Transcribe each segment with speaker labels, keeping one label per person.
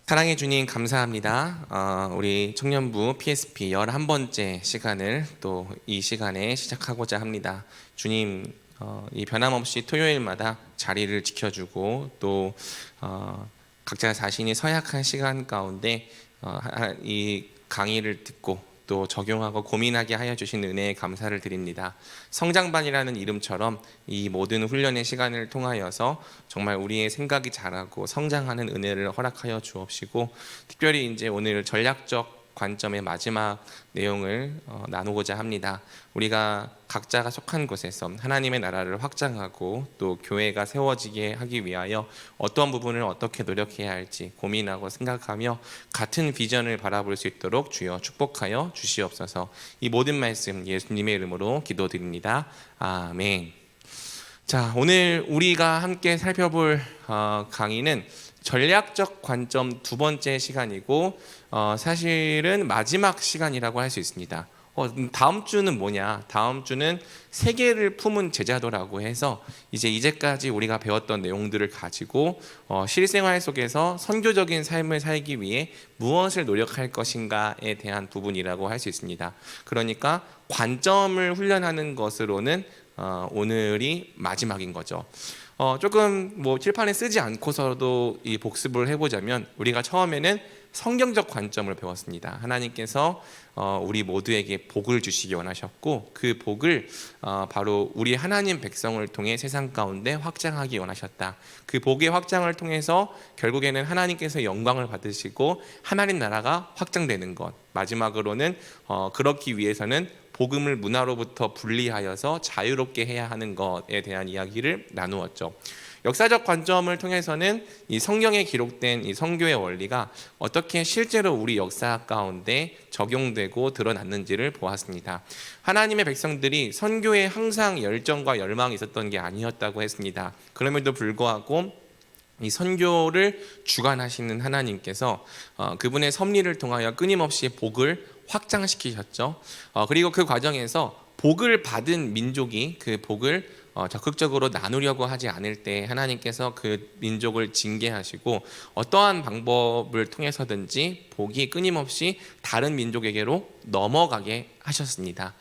Speaker 1: 사랑해 주님 감사합니다. 우리 청년부 PSP 11번째 시간을 또 이 시간에 시작하고자 합니다. 주님, 이 변함없이 토요일마다 자리를 지켜주고 또 각자 자신이 서약한 시간 가운데 이 강의를 듣고 또 적용하고 고민하게 하여 주신 은혜에 감사를 드립니다. 성장반이라는 이름처럼 이 모든 훈련의 시간을 통하여서 정말 우리의 생각이 자라고 성장하는 은혜를 허락하여 주옵시고, 특별히 이제 오늘 전략적 관점의 마지막 내용을 나누고자 합니다. 우리가 각자가 속한 곳에서 하나님의 나라를 확장하고 또 교회가 세워지게 하기 위하여 어떤 부분을 어떻게 노력해야 할지 고민하고 생각하며 같은 비전을 바라볼 수 있도록 주여 축복하여 주시옵소서. 이 모든 말씀 예수님의 이름으로 기도드립니다. 아멘. 자, 오늘 우리가 함께 살펴볼 강의는 전략적 관점 두 번째 시간이고, 사실은 마지막 시간이라고 할 수 있습니다. 다음 주는 뭐냐? 다음 주는 세계를 품은 제자도라고 해서 이제까지 우리가 배웠던 내용들을 가지고 실생활 속에서 선교적인 삶을 살기 위해 무엇을 노력할 것인가에 대한 부분이라고 할 수 있습니다. 그러니까 관점을 훈련하는 것으로는 오늘이 마지막인 거죠. 조금 칠판에 쓰지 않고서도 이 복습을 해보자면, 우리가 처음에는 성경적 관점을 배웠습니다. 하나님께서 우리 모두에게 복을 주시기 원하셨고, 그 복을 바로 우리 하나님 백성을 통해 세상 가운데 확장하기 원하셨다. 그 복의 확장을 통해서 결국에는 하나님께서 영광을 받으시고 하나님 나라가 확장되는 것, 마지막으로는 그렇기 위해서는 복음을 문화로부터 분리하여서 자유롭게 해야 하는 것에 대한 이야기를 나누었죠. 역사적 관점을 통해서는 이 성경에 기록된 이 선교의 원리가 어떻게 실제로 우리 역사 가운데 적용되고 드러났는지를 보았습니다. 하나님의 백성들이 선교에 항상 열정과 열망이 있었던 게 아니었다고 했습니다. 그럼에도 불구하고 이 선교를 주관하시는 하나님께서 그분의 섭리를 통하여 끊임없이 복을 확장시키셨죠. 그리고 그 과정에서 복을 받은 민족이 그 복을 적극적으로 나누려고 하지 않을 때 하나님께서 그 민족을 징계하시고, 어떠한 방법을 통해서든지 복이 끊임없이 다른 민족에게로 넘어가게 하셨습니다.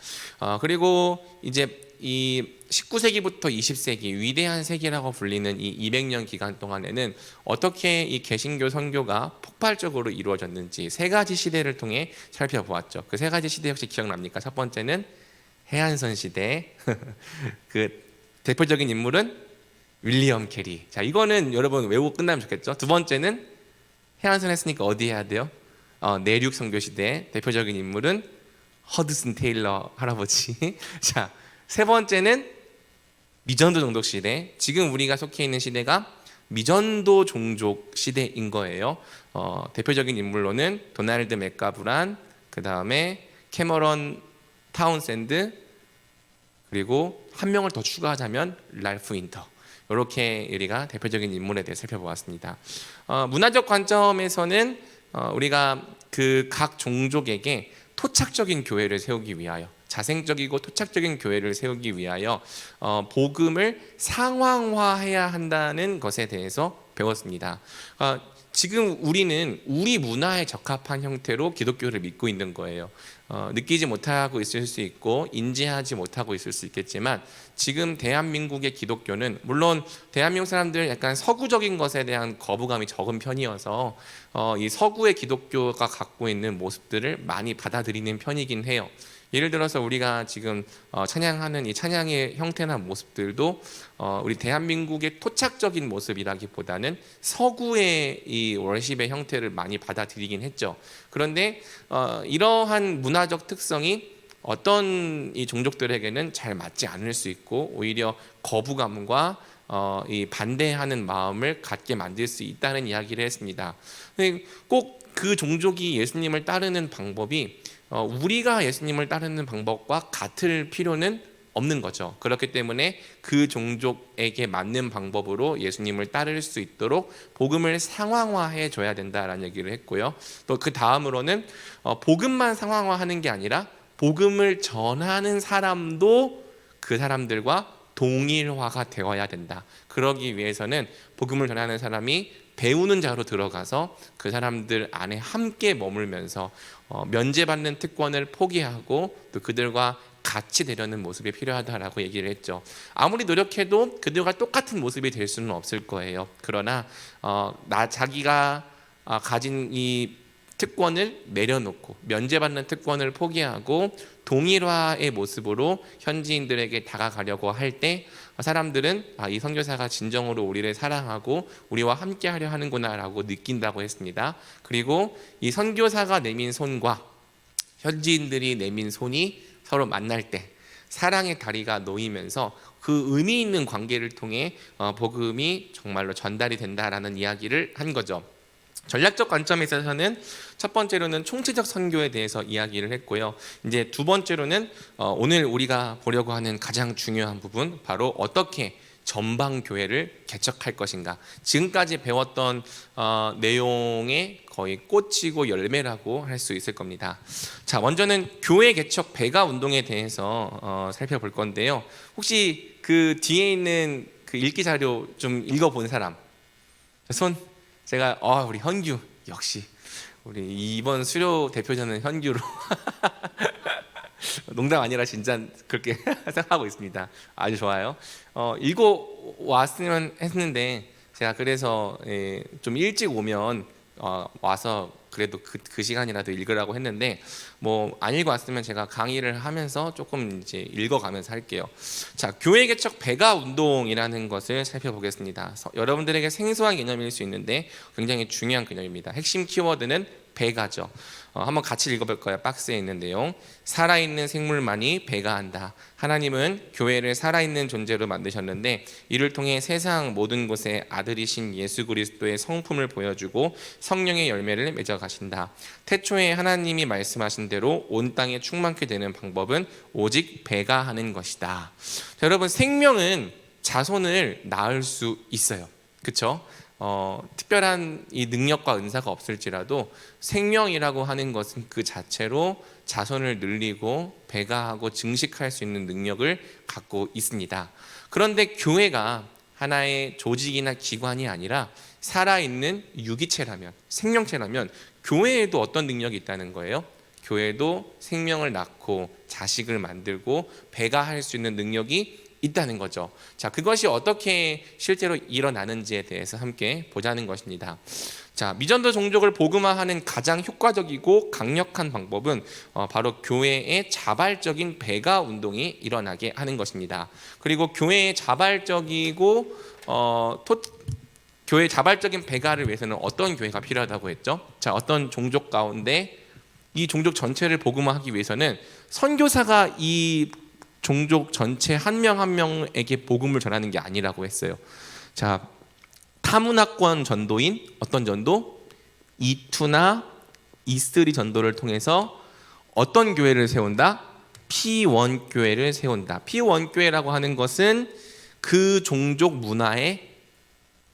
Speaker 1: 그리고 이제 이 19세기부터 20세기 위대한 세기라고 불리는 이 200년 기간 동안에는 어떻게 이 개신교 선교가 폭발적으로 이루어졌는지 세 가지 시대를 통해 살펴보았죠. 그 세 가지 시대 혹시 기억납니까? 첫 번째는 해안선 시대. 그 대표적인 인물은 윌리엄 캐리. 자, 이거는 여러분 외우고 끝나면 좋겠죠. 두 번째는 해안선 했으니까 어디 해야 돼요? 내륙 선교 시대. 대표적인 인물은 허드슨 테일러 할아버지. 자, 세 번째는 미전도 종족 시대. 지금 우리가 속해 있는 시대가 미전도 종족 시대인 거예요. 대표적인 인물로는 도널드 맥가브란, 그 다음에 캐머런 타운샌드, 그리고 한 명을 더 추가하자면 랄프 윈터. 이렇게 우리가 대표적인 인물에 대해 살펴보았습니다. 문화적 관점에서는 우리가 그 각 종족에게 토착적인 교회를 세우기 위하여, 자생적이고 토착적인 교회를 세우기 위하여 복음을 상황화해야 한다는 것에 대해서 배웠습니다. 지금 우리는 우리 문화에 적합한 형태로 기독교를 믿고 있는 거예요. 느끼지 못하고 있을 수 있고 인지하지 못하고 있을 수 있겠지만, 지금 대한민국의 기독교는 물론 대한민국 사람들 약간 서구적인 것에 대한 거부감이 적은 편이어서 이 서구의 기독교가 갖고 있는 모습들을 많이 받아들이는 편이긴 해요. 예를 들어서 우리가 지금 찬양하는 이 찬양의 형태나 모습들도 우리 대한민국의 토착적인 모습이라기보다는 서구의 이 월십의 형태를 많이 받아들이긴 했죠. 그런데 이러한 문화적 특성이 어떤 이 종족들에게는 잘 맞지 않을 수 있고, 오히려 거부감과 이 반대하는 마음을 갖게 만들 수 있다는 이야기를 했습니다. 꼭 그 종족이 예수님을 따르는 방법이 우리가 예수님을 따르는 방법과 같을 필요는 없는 거죠. 그렇기 때문에 그 종족에게 맞는 방법으로 예수님을 따를 수 있도록 복음을 상황화해 줘야 된다라는 얘기를 했고요. 또 그 다음으로는 복음만 상황화하는 게 아니라 복음을 전하는 사람도 그 사람들과 동일화가 되어야 된다. 그러기 위해서는 복음을 전하는 사람이 배우는 자로 들어가서 그 사람들 안에 함께 머물면서 면제받는 특권을 포기하고 또 그들과 같이 되려는 모습이 필요하다라고 얘기를 했죠. 아무리 노력해도 그들과 똑같은 모습이 될 수는 없을 거예요. 그러나 자기가 가진 이 특권을 내려놓고 면제받는 특권을 포기하고 동일화의 모습으로 현지인들에게 다가가려고 할 때 사람들은 이 선교사가 진정으로 우리를 사랑하고 우리와 함께하려 하는구나라고 느낀다고 했습니다. 그리고 이 선교사가 내민 손과 현지인들이 내민 손이 서로 만날 때 사랑의 다리가 놓이면서 그 의미 있는 관계를 통해 복음이 정말로 전달이 된다라는 이야기를 한 거죠. 전략적 관점에 있어서는 첫 번째로는 총체적 선교에 대해서 이야기를 했고요. 이제 두 번째로는 오늘 우리가 보려고 하는 가장 중요한 부분, 바로 어떻게 전방 교회를 개척할 것인가. 지금까지 배웠던 내용의 거의 꽃이고 열매라고 할 수 있을 겁니다. 자, 먼저는 교회 개척 배가 운동에 대해서 살펴볼 건데요. 혹시 그 뒤에 있는 그 읽기 자료 좀 읽어본 사람? 손. 제가 우리 현규, 역시 우리 이번 수료 대표자는 현규로 농담 아니라 진짜 그렇게 생각하고 있습니다. 아주 좋아요. 읽어 왔으면 했는데 제가 그래서 좀 일찍 오면 와서 그래도 그 시간이라도 읽으라고 했는데 뭐 안 읽어 왔으면 제가 강의를 하면서 조금 이제 읽어가면서 할게요. 자, 교회 개척 배가 운동이라는 것을 살펴보겠습니다. 여러분들에게 생소한 개념일 수 있는데 굉장히 중요한 개념입니다. 핵심 키워드는 배가죠. 한번 같이 읽어볼까요? 박스에 있는 내용. 살아있는 생물만이 배가한다. 하나님은 교회를 살아있는 존재로 만드셨는데 이를 통해 세상 모든 곳에 아들이신 예수 그리스도의 성품을 보여주고 성령의 열매를 맺어가신다. 태초에 하나님이 말씀하신 대로 온 땅에 충만케 되는 방법은 오직 배가하는 것이다. 자, 여러분, 생명은 자손을 낳을 수 있어요. 그렇죠? 특별한 이 능력과 은사가 없을지라도 생명이라고 하는 것은 그 자체로 자손을 늘리고 배가하고 증식할 수 있는 능력을 갖고 있습니다. 그런데 교회가 하나의 조직이나 기관이 아니라 살아있는 유기체라면, 생명체라면 교회에도 어떤 능력이 있다는 거예요? 교회도 생명을 낳고 자식을 만들고 배가할 수 있는 능력이 있다는 거죠. 자, 그것이 어떻게 실제로 일어나는지에 대해서 함께 보자는 것입니다. 자, 미전도 종족을 복음화하는 가장 효과적이고 강력한 방법은 바로 교회의 자발적인 배가 운동이 일어나게 하는 것입니다. 그리고 교회의 자발적이고 교회의 자발적인 배가를 위해서는 어떤 교회가 필요하다고 했죠? 자, 어떤 종족 가운데 이 종족 전체를 복음화하기 위해서는 선교사가 이 종족 전체 한 명 한 명에게 복음을 전하는 게 아니라고 했어요. 자, 타문화권 전도인, 어떤 전도? 이투나 이스리 전도를 통해서 어떤 교회를 세운다? 피원교회를 세운다. 피원교회라고 하는 것은 그 종족 문화에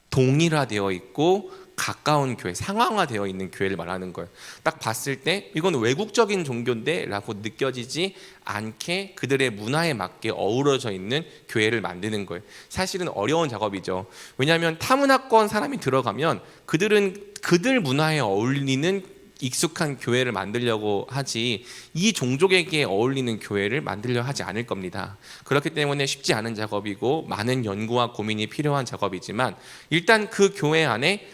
Speaker 1: 동일화되어 있고 가까운 교회, 상황화되어 있는 교회를 말하는 거예요. 딱 봤을 때 이건 외국적인 종교인데 라고 느껴지지 않게 그들의 문화에 맞게 어우러져 있는 교회를 만드는 거예요. 사실은 어려운 작업이죠. 왜냐하면 타문화권 사람이 들어가면 그들은 그들 문화에 어울리는 익숙한 교회를 만들려고 하지 이 종족에게 어울리는 교회를 만들려 하지 않을 겁니다. 그렇기 때문에 쉽지 않은 작업이고 많은 연구와 고민이 필요한 작업이지만 일단 그 교회 안에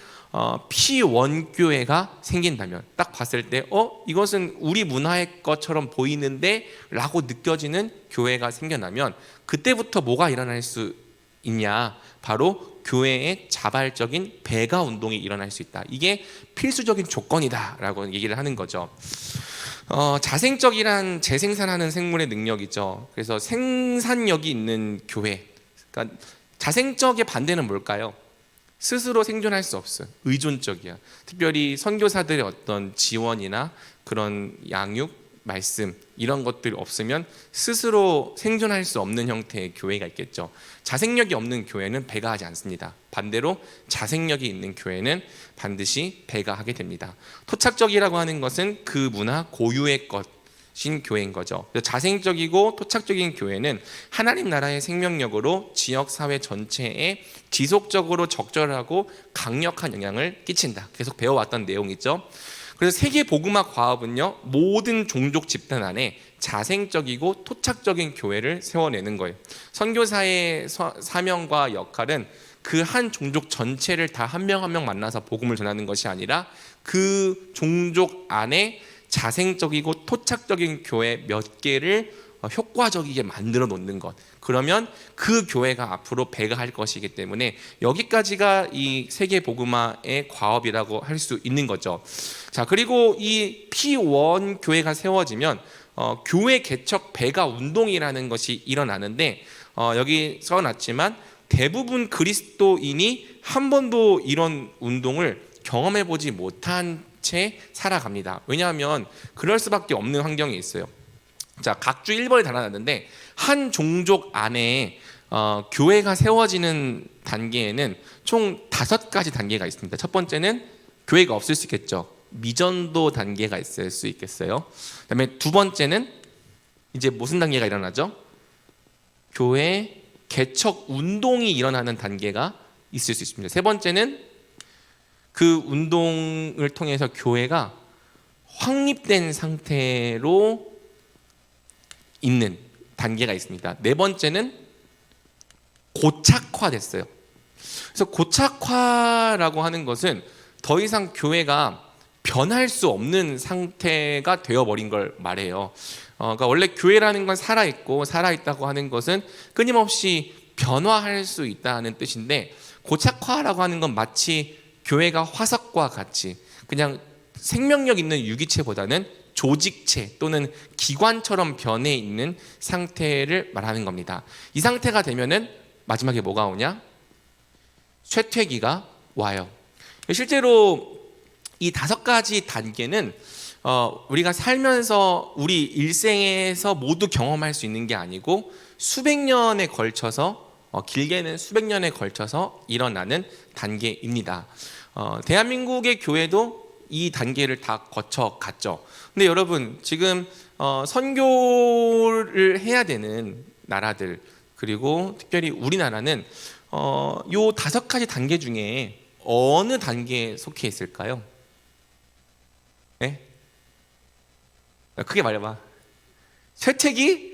Speaker 1: 피원교회가 생긴다면 딱 봤을 때 이것은 우리 문화의 것처럼 보이는데 라고 느껴지는 교회가 생겨나면 그때부터 뭐가 일어날 수 있냐, 바로 교회의 자발적인 배가 운동이 일어날 수 있다. 이게 필수적인 조건이다 라고 얘기를 하는 거죠. 자생적이란 재생산하는 생물의 능력이죠. 그래서 생산력이 있는 교회, 그러니까 자생적의 반대는 뭘까요? 스스로 생존할 수 없어요. 의존적이야. 특별히 선교사들의 어떤 지원이나 그런 양육, 말씀 이런 것들이 없으면 스스로 생존할 수 없는 형태의 교회가 있겠죠. 자생력이 없는 교회는 배가하지 않습니다. 반대로 자생력이 있는 교회는 반드시 배가하게 됩니다. 토착적이라고 하는 것은 그 문화 고유의 것, 신 교회인 거죠. 자생적이고 토착적인 교회는 하나님 나라의 생명력으로 지역 사회 전체에 지속적으로 적절하고 강력한 영향을 끼친다. 계속 배워왔던 내용이죠. 그래서 세계 복음화 과업은요, 모든 종족 집단 안에 자생적이고 토착적인 교회를 세워내는 거예요. 선교사의 사명과 역할은 그 한 종족 전체를 다 한 명 한 명 만나서 복음을 전하는 것이 아니라 그 종족 안에 자생적이고 토착적인 교회 몇 개를 효과적이게 만들어 놓는 것. 그러면 그 교회가 앞으로 배가할 것이기 때문에 여기까지가 이 세계 복음화의 과업이라고 할 수 있는 거죠. 자, 그리고 이 P1 교회가 세워지면 교회 개척 배가 운동이라는 것이 일어나는데 여기 써놨지만 대부분 그리스도인이 한 번도 이런 운동을 경험해 보지 못한 채 살아갑니다. 왜냐하면 그럴 수밖에 없는 환경이 있어요. 자, 각주 1번에 달아놨는데 한 종족 안에 교회가 세워지는 단계에는 총 5가지 단계가 있습니다. 첫 번째는 교회가 없을 수 있겠죠. 미전도 단계가 있을 수 있겠어요. 그다음에 두 번째는 이제 무슨 단계가 일어나죠? 교회 개척 운동이 일어나는 단계가 있을 수 있습니다. 세 번째는 그 운동을 통해서 교회가 확립된 상태로 있는 단계가 있습니다. 네 번째는 고착화됐어요. 그래서 고착화라고 하는 것은 더 이상 교회가 변할 수 없는 상태가 되어버린 걸 말해요. 그러니까 원래 교회라는 건 살아있고 살아있다고 하는 것은 끊임없이 변화할 수 있다는 뜻인데, 고착화라고 하는 건 마치 교회가 화석과 같이 그냥 생명력 있는 유기체보다는 조직체 또는 기관처럼 변해 있는 상태를 말하는 겁니다. 이 상태가 되면은 마지막에 뭐가 오냐? 쇠퇴기가 와요. 실제로 이 5가지 단계는 우리가 살면서 우리 일생에서 모두 경험할 수 있는 게 아니고 수백 년에 걸쳐서 길게는 수백 년에 걸쳐서 일어나는 단계입니다. 대한민국의 교회도 이 단계를 다 거쳐갔죠. 근데 여러분, 지금 선교를 해야 되는 나라들, 그리고 특별히 우리나라는 요 5가지 단계 중에 어느 단계에 속해 있을까요? 네? 크게 말해봐. 쇠퇴기?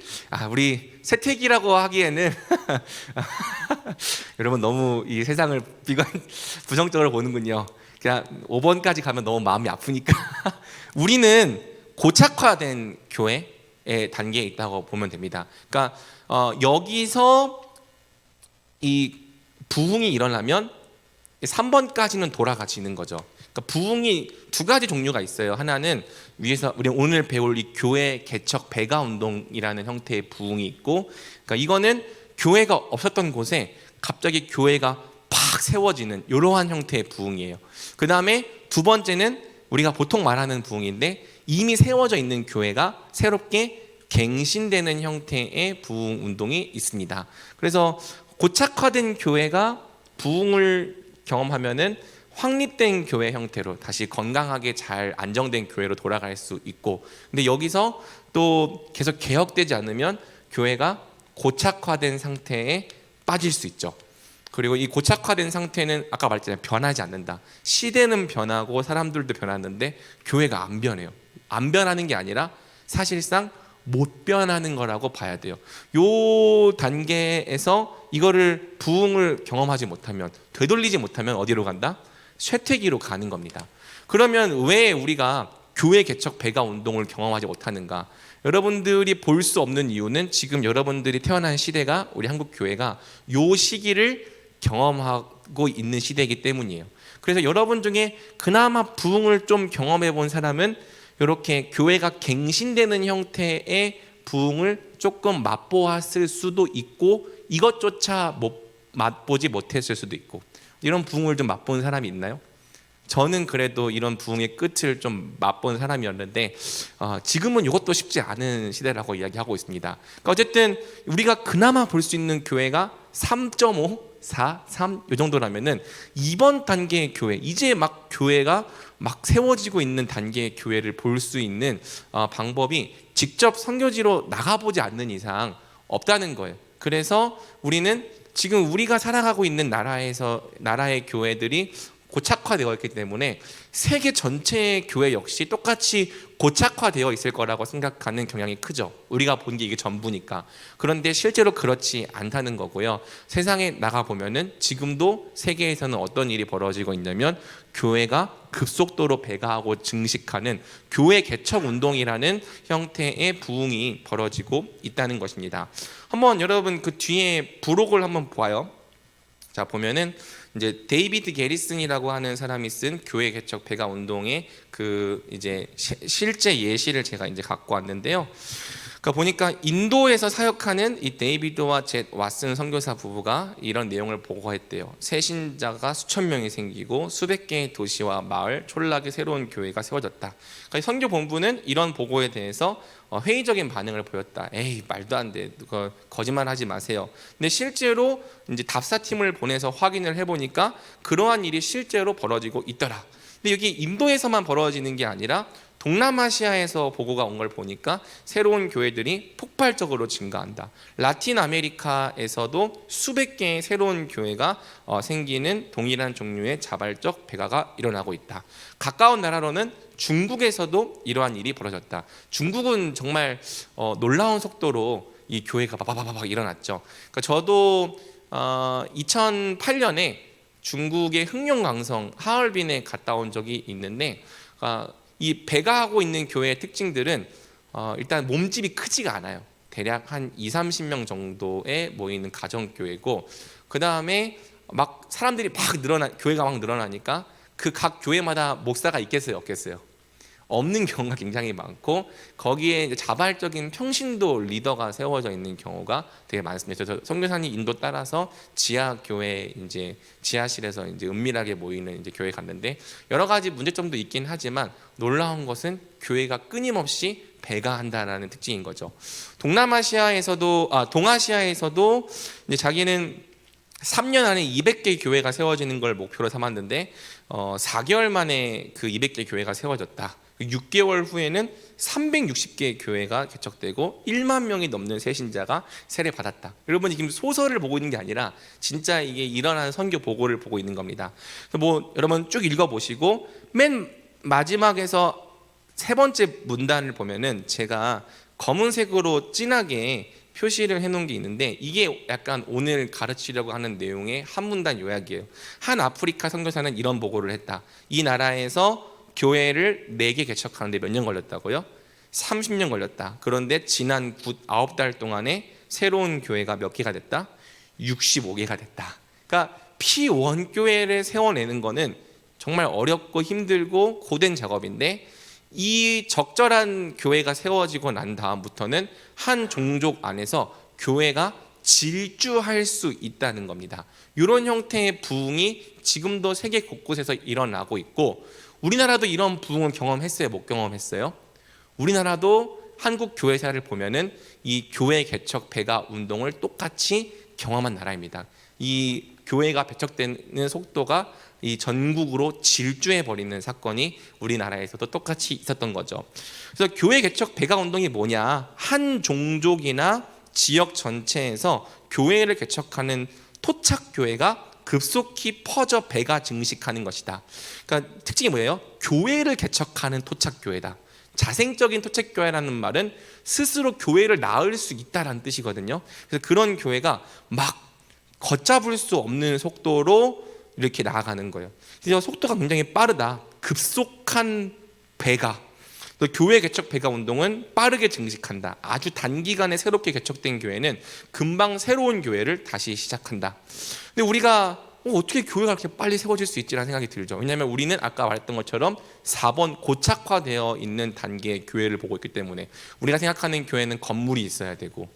Speaker 1: 우리 쇠퇴기라고 하기에는 여러분 너무 이 세상을 부정적으로 보는군요. 그냥 5번까지 가면 너무 마음이 아프니까 우리는 고착화된 교회의 단계에 있다고 보면 됩니다. 그러니까 여기서 이 부흥이 일어나면 3번까지는 돌아가지는 거죠. 그러니까 부흥이 2가지 종류가 있어요. 하나는 위에서 우리 오늘 배울 이 교회 개척 배가 운동이라는 형태의 부흥이 있고, 그러니까 이거는 교회가 없었던 곳에 갑자기 교회가 팍 세워지는 이러한 형태의 부흥이에요. 그 다음에 두 번째는 우리가 보통 말하는 부흥인데, 이미 세워져 있는 교회가 새롭게 갱신되는 형태의 부흥 운동이 있습니다. 그래서 고착화된 교회가 부흥을 경험하면은 확립된 교회 형태로 다시 건강하게 잘 안정된 교회로 돌아갈 수 있고, 근데 여기서 또 계속 개혁되지 않으면 교회가 고착화된 상태에 빠질 수 있죠. 그리고 이 고착화된 상태는 아까 말했잖아요. 변하지 않는다. 시대는 변하고 사람들도 변하는데 교회가 안 변해요. 안 변하는 게 아니라 사실상 못 변하는 거라고 봐야 돼요. 요 단계에서 이거를 부흥을 경험하지 못하면, 되돌리지 못하면 어디로 간다? 쇠퇴기로 가는 겁니다. 그러면 왜 우리가 교회 개척 배가 운동을 경험하지 못하는가? 여러분들이 볼 수 없는 이유는 지금 여러분들이 태어난 시대가, 우리 한국 교회가 요 시기를 경험하고 있는 시대이기 때문이에요. 그래서 여러분 중에 그나마 부흥을 좀 경험해 본 사람은 이렇게 교회가 갱신되는 형태의 부흥을 조금 맛보았을 수도 있고, 이것조차 맛보지 못했을 수도 있고, 이런 부흥을 좀 맛본 사람이 있나요? 저는 그래도 이런 부흥의 끝을 좀 맛본 사람이었는데 지금은 이것도 쉽지 않은 시대라고 이야기하고 있습니다. 그러니까 어쨌든 우리가 그나마 볼 수 있는 교회가 3.5, 4, 3 이 정도라면은 이번 단계의 교회, 이제 막 교회가 막 세워지고 있는 단계의 교회를 볼 수 있는 방법이 직접 선교지로 나가보지 않는 이상 없다는 거예요. 그래서 우리는 지금 우리가 살아가고 있는 나라의 교회들이 고착화되어 있기 때문에 세계 전체의 교회 역시 똑같이 고착화되어 있을 거라고 생각하는 경향이 크죠. 우리가 본 게 이게 전부니까. 그런데 실제로 그렇지 않다는 거고요. 세상에 나가보면은 지금도 세계에서는 어떤 일이 벌어지고 있냐면 교회가 급속도로 배가하고 증식하는 교회 개척 운동이라는 형태의 부흥이 벌어지고 있다는 것입니다. 한번 여러분 그 뒤에 부록을 한번 봐요. 자, 보면은 이제 데이비드 게리슨이라고 하는 사람이 쓴 교회 개척 배가 운동의 그 이제 실제 예시를 제가 이제 갖고 왔는데요. 그러니까 보니까 인도에서 사역하는 이 데이비드와 젯 왓슨 선교사 부부가 이런 내용을 보고했대요. 새신자가 수천 명이 생기고 수백 개의 도시와 마을, 촌락의 새로운 교회가 세워졌다. 그러니까 선교 본부는 이런 보고에 대해서 회의적인 반응을 보였다. 에이, 말도 안 돼. 거짓말하지 마세요. 근데 실제로 이제 답사팀을 보내서 확인을 해보니까 그러한 일이 실제로 벌어지고 있더라. 근데 여기 인도에서만 벌어지는 게 아니라 동남아시아에서 보고가 온 걸 보니까 새로운 교회들이 폭발적으로 증가한다. 라틴 아메리카에서도 수백 개의 새로운 교회가 생기는 동일한 종류의 자발적 배가가 일어나고 있다. 가까운 나라로는 중국에서도 이러한 일이 벌어졌다. 중국은 정말 놀라운 속도로 이 교회가 바바바박 일어났죠. 그러니까 저도 2008년에 중국의 흑룡강성 하얼빈에 갔다 온 적이 있는데 이 배가하고 있는 교회의 특징들은 일단 몸집이 크지가 않아요. 대략 한 20-30명 정도에 모이는 가정교회고, 그 다음에 막 사람들이 교회가 막 늘어나니까 그 각 교회마다 목사가 있겠어요, 없겠어요? 없는 경우가 굉장히 많고, 거기에 이제 자발적인 평신도 리더가 세워져 있는 경우가 되게 많습니다. 그래서 선교사님 인도 따라서 지하 교회 이제 지하실에서 이제 은밀하게 모이는 이제 교회 갔는데 여러 가지 문제점도 있긴 하지만 놀라운 것은 교회가 끊임없이 배가한다라는 특징인 거죠. 동아시아에서도 이제 자기는 3년 안에 200개 교회가 세워지는 걸 목표로 삼았는데 4개월 만에 그 200개 교회가 세워졌다. 6개월 후에는 360개 교회가 개척되고 1만 명이 넘는 새신자가 세례받았다. 여러분 지금 소설을 보고 있는 게 아니라 진짜 이게 일어나는 선교 보고를 보고 있는 겁니다. 뭐 여러분 쭉 읽어보시고 맨 마지막에서 세 번째 문단을 보면은 제가 검은색으로 진하게 표시를 해놓은 게 있는데 이게 약간 오늘 가르치려고 하는 내용의 한 문단 요약이에요. 한 아프리카 선교사는 이런 보고를 했다. 이 나라에서 교회를 4개 개척하는데 몇 년 걸렸다고요? 30년 걸렸다. 그런데 지난 9달 동안에 새로운 교회가 몇 개가 됐다? 65개가 됐다. 그러니까 피원교회를 세워내는 거는 정말 어렵고 힘들고 고된 작업인데 이 적절한 교회가 세워지고 난 다음부터는 한 종족 안에서 교회가 질주할 수 있다는 겁니다. 이런 형태의 부흥이 지금도 세계 곳곳에서 일어나고 있고 우리나라도 이런 부흥을 경험했어요? 못 경험했어요? 우리나라도 한국 교회사를 보면은 이 교회 개척 배가 운동을 똑같이 경험한 나라입니다. 이 교회가 배척되는 속도가 이 전국으로 질주해 버리는 사건이 우리나라에서도 똑같이 있었던 거죠. 그래서 교회 개척 배가 운동이 뭐냐? 한 종족이나 지역 전체에서 교회를 개척하는 토착 교회가 급속히 퍼져 배가 증식하는 것이다. 그러니까 특징이 뭐예요? 교회를 개척하는 토착 교회다. 자생적인 토착 교회라는 말은 스스로 교회를 낳을 수 있다라는 뜻이거든요. 그래서 그런 교회가 막 걷잡을 수 없는 속도로 이렇게 나아가는 거예요. 그래서 속도가 굉장히 빠르다. 급속한 배가. 교회 개척 배가 운동은 빠르게 증식한다. 아주 단기간에 새롭게 개척된 교회는 금방 새로운 교회를 다시 시작한다. 근데 우리가 어떻게 교회가 그렇게 빨리 세워질 수 있지라는 생각이 들죠. 왜냐하면 우리는 아까 말했던 것처럼 4번 고착화되어 있는 단계의 교회를 보고 있기 때문에 우리가 생각하는 교회는 건물이 있어야 되고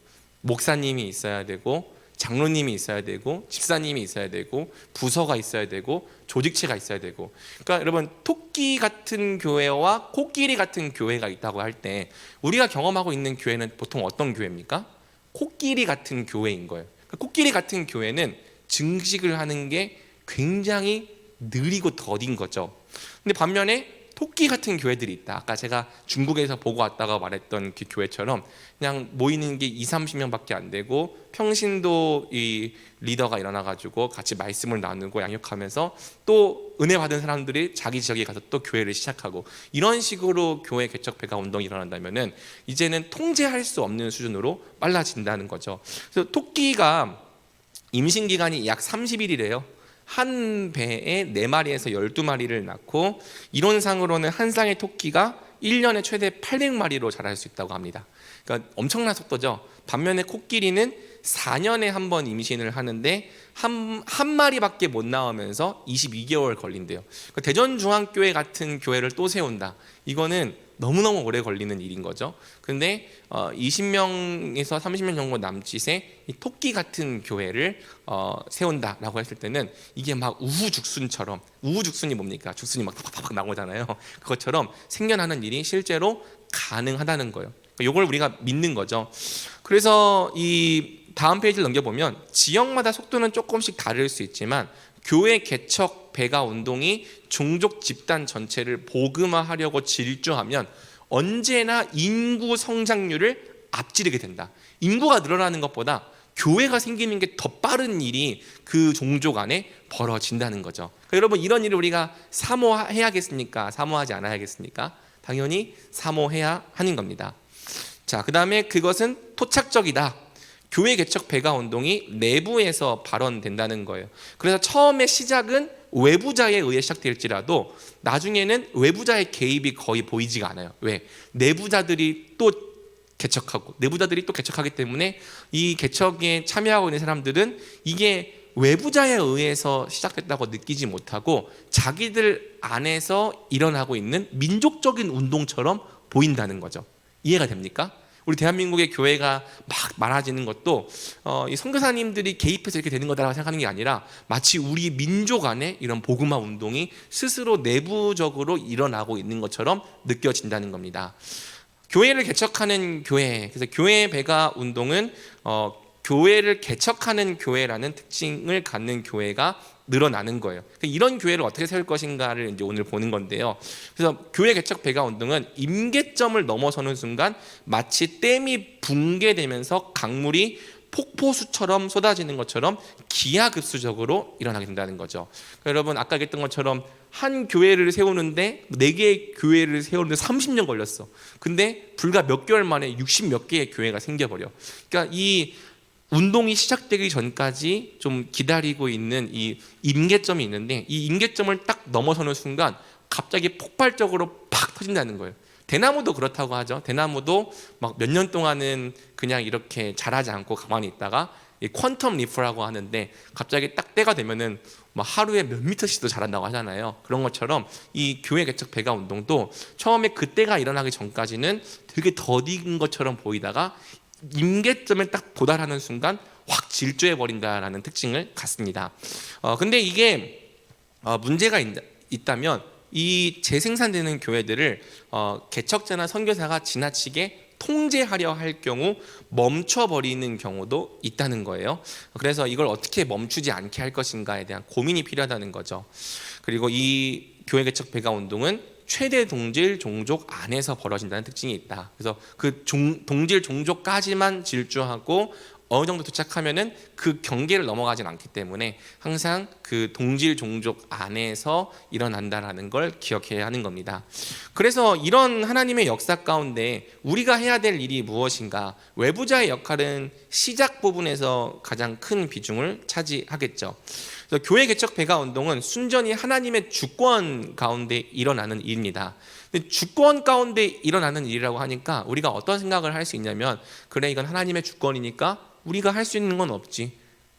Speaker 1: 목사님이 있어야 되고 장로님이 있어야 되고 집사님이 있어야 되고 부서가 있어야 되고 조직체가 있어야 되고, 그러니까 여러분 토끼 같은 교회와 코끼리 같은 교회가 있다고 할 때 우리가 경험하고 있는 교회는 보통 어떤 교회입니까? 코끼리 같은 교회인 거예요. 그러니까 코끼리 같은 교회는 증식을 하는 게 굉장히 느리고 더딘 거죠. 근데 반면에 토끼 같은 교회들이 있다. 아까 제가 중국에서 보고 왔다가 말했던 그 교회처럼 그냥 모이는 게 2, 30명밖에 안 되고 평신도 이 리더가 일어나가지고 같이 말씀을 나누고 양육하면서 또 은혜 받은 사람들이 자기 지역에 가서 또 교회를 시작하고, 이런 식으로 교회 개척 배가 운동이 일어난다면은 이제는 통제할 수 없는 수준으로 빨라진다는 거죠. 그래서 토끼가 임신 기간이 약 30일이래요. 한 배에 4마리에서 12마리를 낳고, 이론상으로는 한 쌍의 토끼가 1년에 최대 800마리로 자랄 수 있다고 합니다. 그러니까 엄청난 속도죠. 반면에 코끼리는 4년에 한 번 임신을 하는데 한 마리밖에 못 나오면서 22개월 걸린대요. 그러니까 대전중앙교회 같은 교회를 또 세운다. 이거는 너무너무 오래 걸리는 일인 거죠. 근데 20명에서 30명 정도 남짓의 이 토끼 같은 교회를 세운다라고 했을 때는 이게 막 우후죽순처럼, 우후죽순이 뭡니까? 죽순이 막 팍팍팍 나오잖아요. 그것처럼 생겨나는 일이 실제로 가능하다는 거예요. 이걸 우리가 믿는 거죠. 그래서 이 다음 페이지를 넘겨보면 지역마다 속도는 조금씩 다를 수 있지만 교회 개척 배가 운동이 종족 집단 전체를 복음화하려고 질주하면 언제나 인구 성장률을 앞지르게 된다. 인구가 늘어나는 것보다 교회가 생기는 게 더 빠른 일이 그 종족 안에 벌어진다는 거죠. 그러니까 여러분, 이런 일을 우리가 사모해야겠습니까? 사모하지 않아야겠습니까? 당연히 사모해야 하는 겁니다. 자, 그 다음에 그것은 토착적이다. 교회 개척 배가 운동이 내부에서 발언된다는 거예요. 그래서 처음에 시작은 외부자에 의해 시작될지라도 나중에는 외부자의 개입이 거의 보이지가 않아요. 왜? 내부자들이 또 개척하고 내부자들이 또 개척하기 때문에 이 개척에 참여하고 있는 사람들은 이게 외부자에 의해서 시작됐다고 느끼지 못하고 자기들 안에서 일어나고 있는 민족적인 운동처럼 보인다는 거죠. 이해가 됩니까? 우리 대한민국의 교회가 막 많아지는 것도 이 선교사님들이 개입해서 이렇게 되는 거다라고 생각하는 게 아니라 마치 우리 민족 안에 이런 복음화 운동이 스스로 내부적으로 일어나고 있는 것처럼 느껴진다는 겁니다. 교회를 개척하는 교회, 그래서 교회 배가 운동은 교회를 개척하는 교회라는 특징을 갖는 교회가 늘어나는 거예요. 이런 교회를 어떻게 세울 것인가를 이제 오늘 보는 건데요. 그래서 교회 개척 배가 운동은 임계점을 넘어서는 순간 마치 댐이 붕괴되면서 강물이 폭포수처럼 쏟아지는 것처럼 기하급수적으로 일어나게 된다는 거죠. 그러니까 여러분, 아까 얘기했던 것처럼 한 교회를 세우는데 4개의 교회를 세우는데 30년 걸렸어. 근데 불과 몇 개월 만에 60몇 개의 교회가 생겨버려. 그러니까 이 운동이 시작되기 전까지 좀 기다리고 있는 이 임계점이 있는데, 이 임계점을 딱 넘어서는 순간 갑자기 폭발적으로 팍 터진다는 거예요. 대나무도 그렇다고 하죠. 대나무도 막 몇 년 동안은 그냥 이렇게 자라지 않고 가만히 있다가 이 퀀텀 리프라고 하는데 갑자기 딱 때가 되면은 막 하루에 몇 미터씩도 자란다고 하잖아요. 그런 것처럼 이 교회 개척 배가 운동도 처음에 그때가 일어나기 전까지는 되게 더딘 것처럼 보이다가 임계점에 딱 도달하는 순간 확 질주해 버린다라는 특징을 갖습니다. 근데 이게 문제가 있다면 이 재생산되는 교회들을 개척자나 선교사가 지나치게 통제하려 할 경우 멈춰버리는 경우도 있다는 거예요. 그래서 이걸 어떻게 멈추지 않게 할 것인가에 대한 고민이 필요하다는 거죠. 그리고 이 교회 개척 배가 운동은 최대 동질 종족 안에서 벌어진다는 특징이 있다. 그래서 그 동질 종족까지만 질주하고 어느 정도 도착하면은 그 경계를 넘어가진 않기 때문에 항상 그 동질 종족 안에서 일어난다라는 걸 기억해야 하는 겁니다. 그래서 이런 하나님의 역사 가운데 우리가 해야 될 일이 무엇인가? 외부자의 역할은 시작 부분에서 가장 큰 비중을 차지하겠죠. 그래서 교회 개척 배가 운동은 순전히 하나님의 주권 가운데 일어나는 일입니다. 근데 주권 가운데 일어나는 일이라고 하니까 우리가 어떤 생각을 할 수 있냐면, 그래, 이건 하나님의 주권이니까 우리가 할 수 있는 건 없지,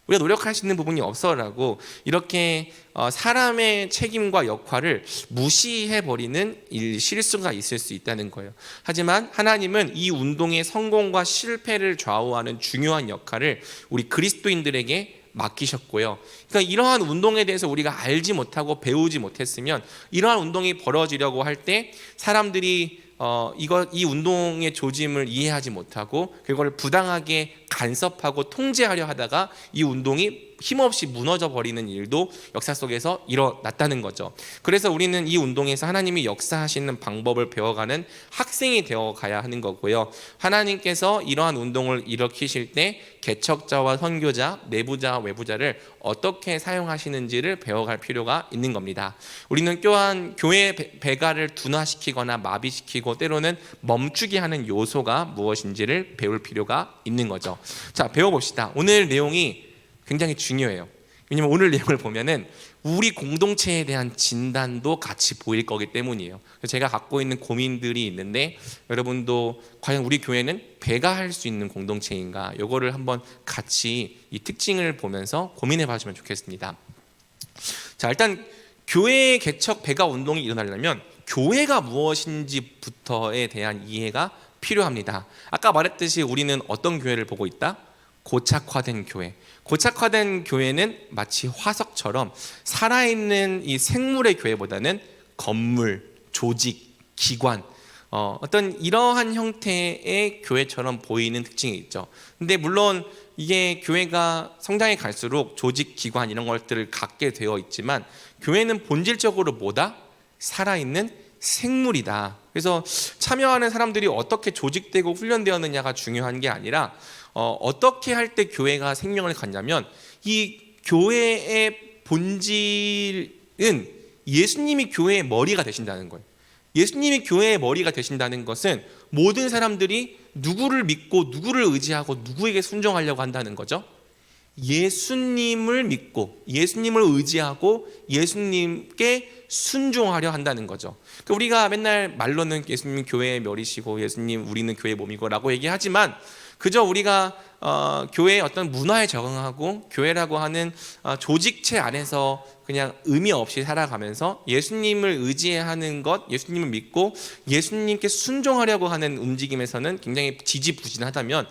Speaker 1: 우리가 노력할 수 있는 부분이 없어라고 이렇게 사람의 책임과 역할을 무시해버리는 실수가 있을 수 있다는 거예요. 하지만 하나님은 이 운동의 성공과 실패를 좌우하는 중요한 역할을 우리 그리스도인들에게 맡기셨고요. 그러니까 이러한 운동에 대해서 우리가 알지 못하고 배우지 못했으면 이러한 운동이 벌어지려고 할 때 사람들이 이 운동의 조짐을 이해하지 못하고 그걸 부당하게 간섭하고 통제하려 하다가 이 운동이 힘없이 무너져 버리는 일도 역사 속에서 일어났다는 거죠. 그래서 우리는 이 운동에서 하나님이 역사하시는 방법을 배워가는 학생이 되어 가야 하는 거고요. 하나님께서 이러한 운동을 일으키실 때 개척자와 선교자, 내부자와 외부자를 어떻게 사용하시는지를 배워갈 필요가 있는 겁니다. 우리는 또한 교회 배가를 둔화시키거나 마비시키고 때로는 멈추게 하는 요소가 무엇인지를 배울 필요가 있는 거죠. 자, 배워봅시다. 오늘 내용이 굉장히 중요해요. 왜냐면 오늘 내용을 보면은 우리 공동체에 대한 진단도 같이 보일 거기 때문이에요. 제가 갖고 있는 고민들이 있는데 여러분도 과연 우리 교회는 배가할 수 있는 공동체인가, 요거를 한번 같이 이 특징을 보면서 고민해 봐주면 좋겠습니다. 자, 일단 교회 개척 배가 운동이 일어나려면 교회가 무엇인지부터에 대한 이해가 필요합니다. 아까 말했듯이 우리는 어떤 교회를 보고 있다? 고착화된 교회. 고착화된 교회는 마치 화석처럼 살아있는 이 생물의 교회보다는 건물, 조직, 기관, 어떤 이러한 형태의 교회처럼 보이는 특징이 있죠. 근데 물론 이게 교회가 성장해 갈수록 조직, 기관 이런 것들을 갖게 되어 있지만 교회는 본질적으로 뭐다? 살아있는 생물이다. 그래서 참여하는 사람들이 어떻게 조직되고 훈련되었느냐가 중요한 게 아니라 어떻게 할 때 교회가 생명을 갖냐면 이 교회의 본질은 예수님이 교회의 머리가 되신다는 거예요. 예수님이 교회의 머리가 되신다는 것은 모든 사람들이 누구를 믿고 누구를 의지하고 누구에게 순종하려고 한다는 거죠. 예수님을 믿고 예수님을 의지하고 예수님께 순종하려 한다는 거죠. 그러니까 우리가 맨날 말로는 예수님 교회의 머리시고 예수님 우리는 교회의 몸이고 라고 얘기하지만 그저 우리가 교회의 어떤 문화에 적응하고 교회라고 하는 조직체 안에서 그냥 의미 없이 살아가면서 예수님을 의지하는 것, 예수님을 믿고 예수님께 순종하려고 하는 움직임에서는 굉장히 지지부진하다면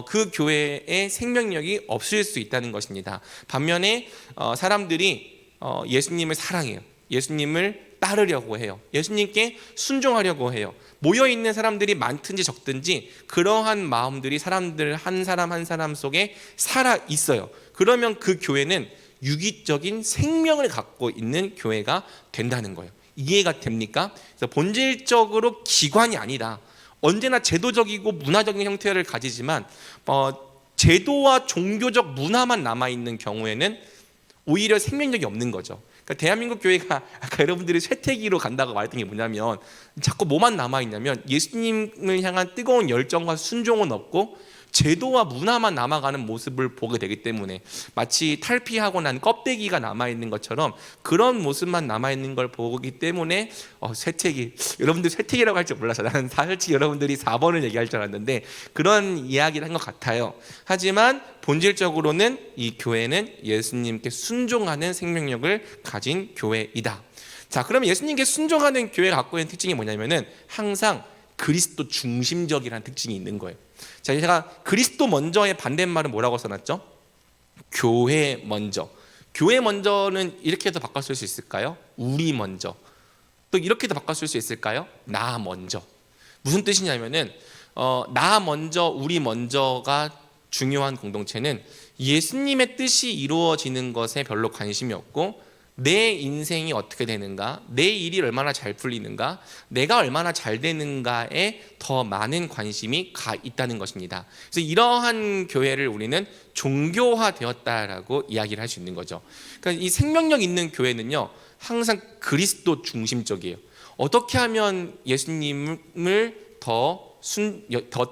Speaker 1: 그 교회의 생명력이 없을 수 있다는 것입니다. 반면에 사람들이 예수님을 사랑해요. 예수님을 따르려고 해요. 예수님께 순종하려고 해요. 모여있는 사람들이 많든지 적든지 그러한 마음들이 사람들 한 사람 한 사람 속에 살아 있어요. 그러면 그 교회는 유기적인 생명을 갖고 있는 교회가 된다는 거예요. 이해가 됩니까? 그래서 본질적으로 기관이 아니다. 언제나 제도적이고 문화적인 형태를 가지지만 제도와 종교적 문화만 남아있는 경우에는 오히려 생명력이 없는 거죠. 그러니까 대한민국 교회가 아까 여러분들이 쇠퇴기로 간다고 말했던 게 뭐냐면 자꾸 뭐만 남아있냐면 예수님을 향한 뜨거운 열정과 순종은 없고 제도와 문화만 남아가는 모습을 보게 되기 때문에 마치 탈피하고 난 껍데기가 남아있는 것처럼 그런 모습만 남아있는 걸 보기 때문에 쇠퇴기, 여러분들 쇠퇴기라고 할 줄 몰라서 나는 솔직히 여러분들이 4번을 얘기할 줄 알았는데 그런 이야기를 한 것 같아요. 하지만 본질적으로는 이 교회는 예수님께 순종하는 생명력을 가진 교회이다. 자, 그러면 예수님께 순종하는 교회가 갖고 있는 특징이 뭐냐면은 항상 그리스도 중심적이라는 특징이 있는 거예요. 자, 제가 그리스도 먼저의 반대말은 뭐라고 써놨죠? 교회 먼저. 교회 먼저는 이렇게도 바꿨을 수 있을까요? 우리 먼저. 또 이렇게도 바꿨을 수 있을까요? 나 먼저. 무슨 뜻이냐면은 나 먼저, 우리 먼저가 중요한 공동체는 예수님의 뜻이 이루어지는 것에 별로 관심이 없고 내 인생이 어떻게 되는가, 내 일이 얼마나 잘 풀리는가, 내가 얼마나 잘 되는가에 더 많은 관심이 가 있다는 것입니다. 그래서 이러한 교회를 우리는 종교화되었다라고 이야기를 할 수 있는 거죠. 그러니까 이 생명력 있는 교회는요 항상 그리스도 중심적이에요. 어떻게 하면 예수님을 더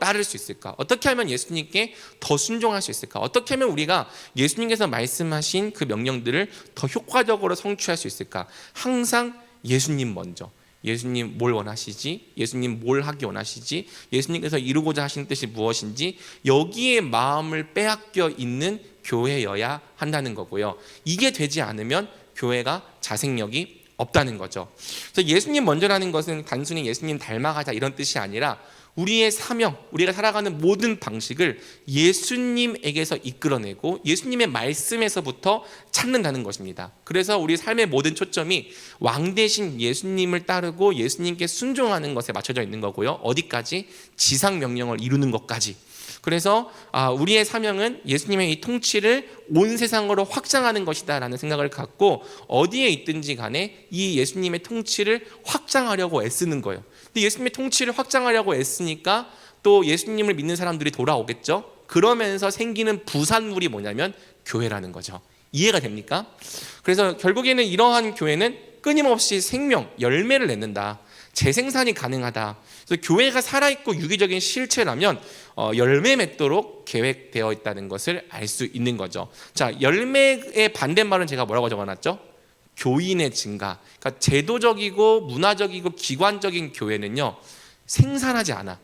Speaker 1: 따를 수 있을까? 어떻게 하면 예수님께 더 순종할 수 있을까? 어떻게 하면 우리가 예수님께서 말씀하신 그 명령들을 더 효과적으로 성취할 수 있을까? 항상 예수님 먼저. 예수님 뭘 원하시지? 예수님 뭘 하기 원하시지? 예수님께서 이루고자 하시는 뜻이 무엇인지 여기에 마음을 빼앗겨 있는 교회여야 한다는 거고요. 이게 되지 않으면 교회가 자생력이 없다는 거죠. 그래서 예수님 먼저라는 것은 단순히 예수님 닮아가자 이런 뜻이 아니라 우리의 사명, 우리가 살아가는 모든 방식을 예수님에게서 이끌어내고 예수님의 말씀에서부터 찾는다는 것입니다. 그래서 우리 삶의 모든 초점이 왕 대신 예수님을 따르고 예수님께 순종하는 것에 맞춰져 있는 거고요. 어디까지? 지상 명령을 이루는 것까지. 그래서 우리의 사명은 예수님의 이 통치를 온 세상으로 확장하는 것이다 라는 생각을 갖고 어디에 있든지 간에 이 예수님의 통치를 확장하려고 애쓰는 거예요. 근데 예수님의 통치를 확장하려고 애쓰니까 또 예수님을 믿는 사람들이 돌아오겠죠. 그러면서 생기는 부산물이 뭐냐면 교회라는 거죠. 이해가 됩니까? 그래서 결국에는 이러한 교회는 끊임없이 생명, 열매를 맺는다. 재생산이 가능하다. 그래서 교회가 살아있고 유기적인 실체라면 열매 맺도록 계획되어 있다는 것을 알 수 있는 거죠. 자, 열매의 반대말은 제가 뭐라고 적어놨죠? 교인의 증가. 그러니까 제도적이고 문화적이고 기관적인 교회는요 생산하지 않아.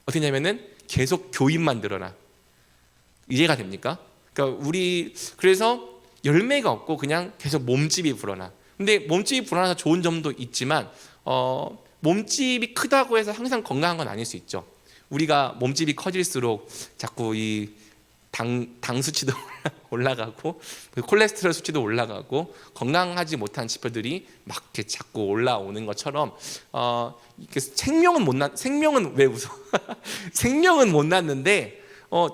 Speaker 1: 어떻게 하냐면은 계속 교인만 늘어나. 이해가 됩니까? 그러니까 그래서 열매가 없고 그냥 계속 몸집이 불어나. 근데 몸집이 불어나서 좋은 점도 있지만 몸집이 크다고 해서 항상 건강한 건 아닐 수 있죠. 우리가 몸집이 커질수록 자꾸 이 당 수치도 올라가고 콜레스테롤 수치도 올라가고 건강하지 못한 지표들이 막 이렇게 자꾸 올라오는 것처럼 생명은 왜 웃어? 생명은 못 낳는데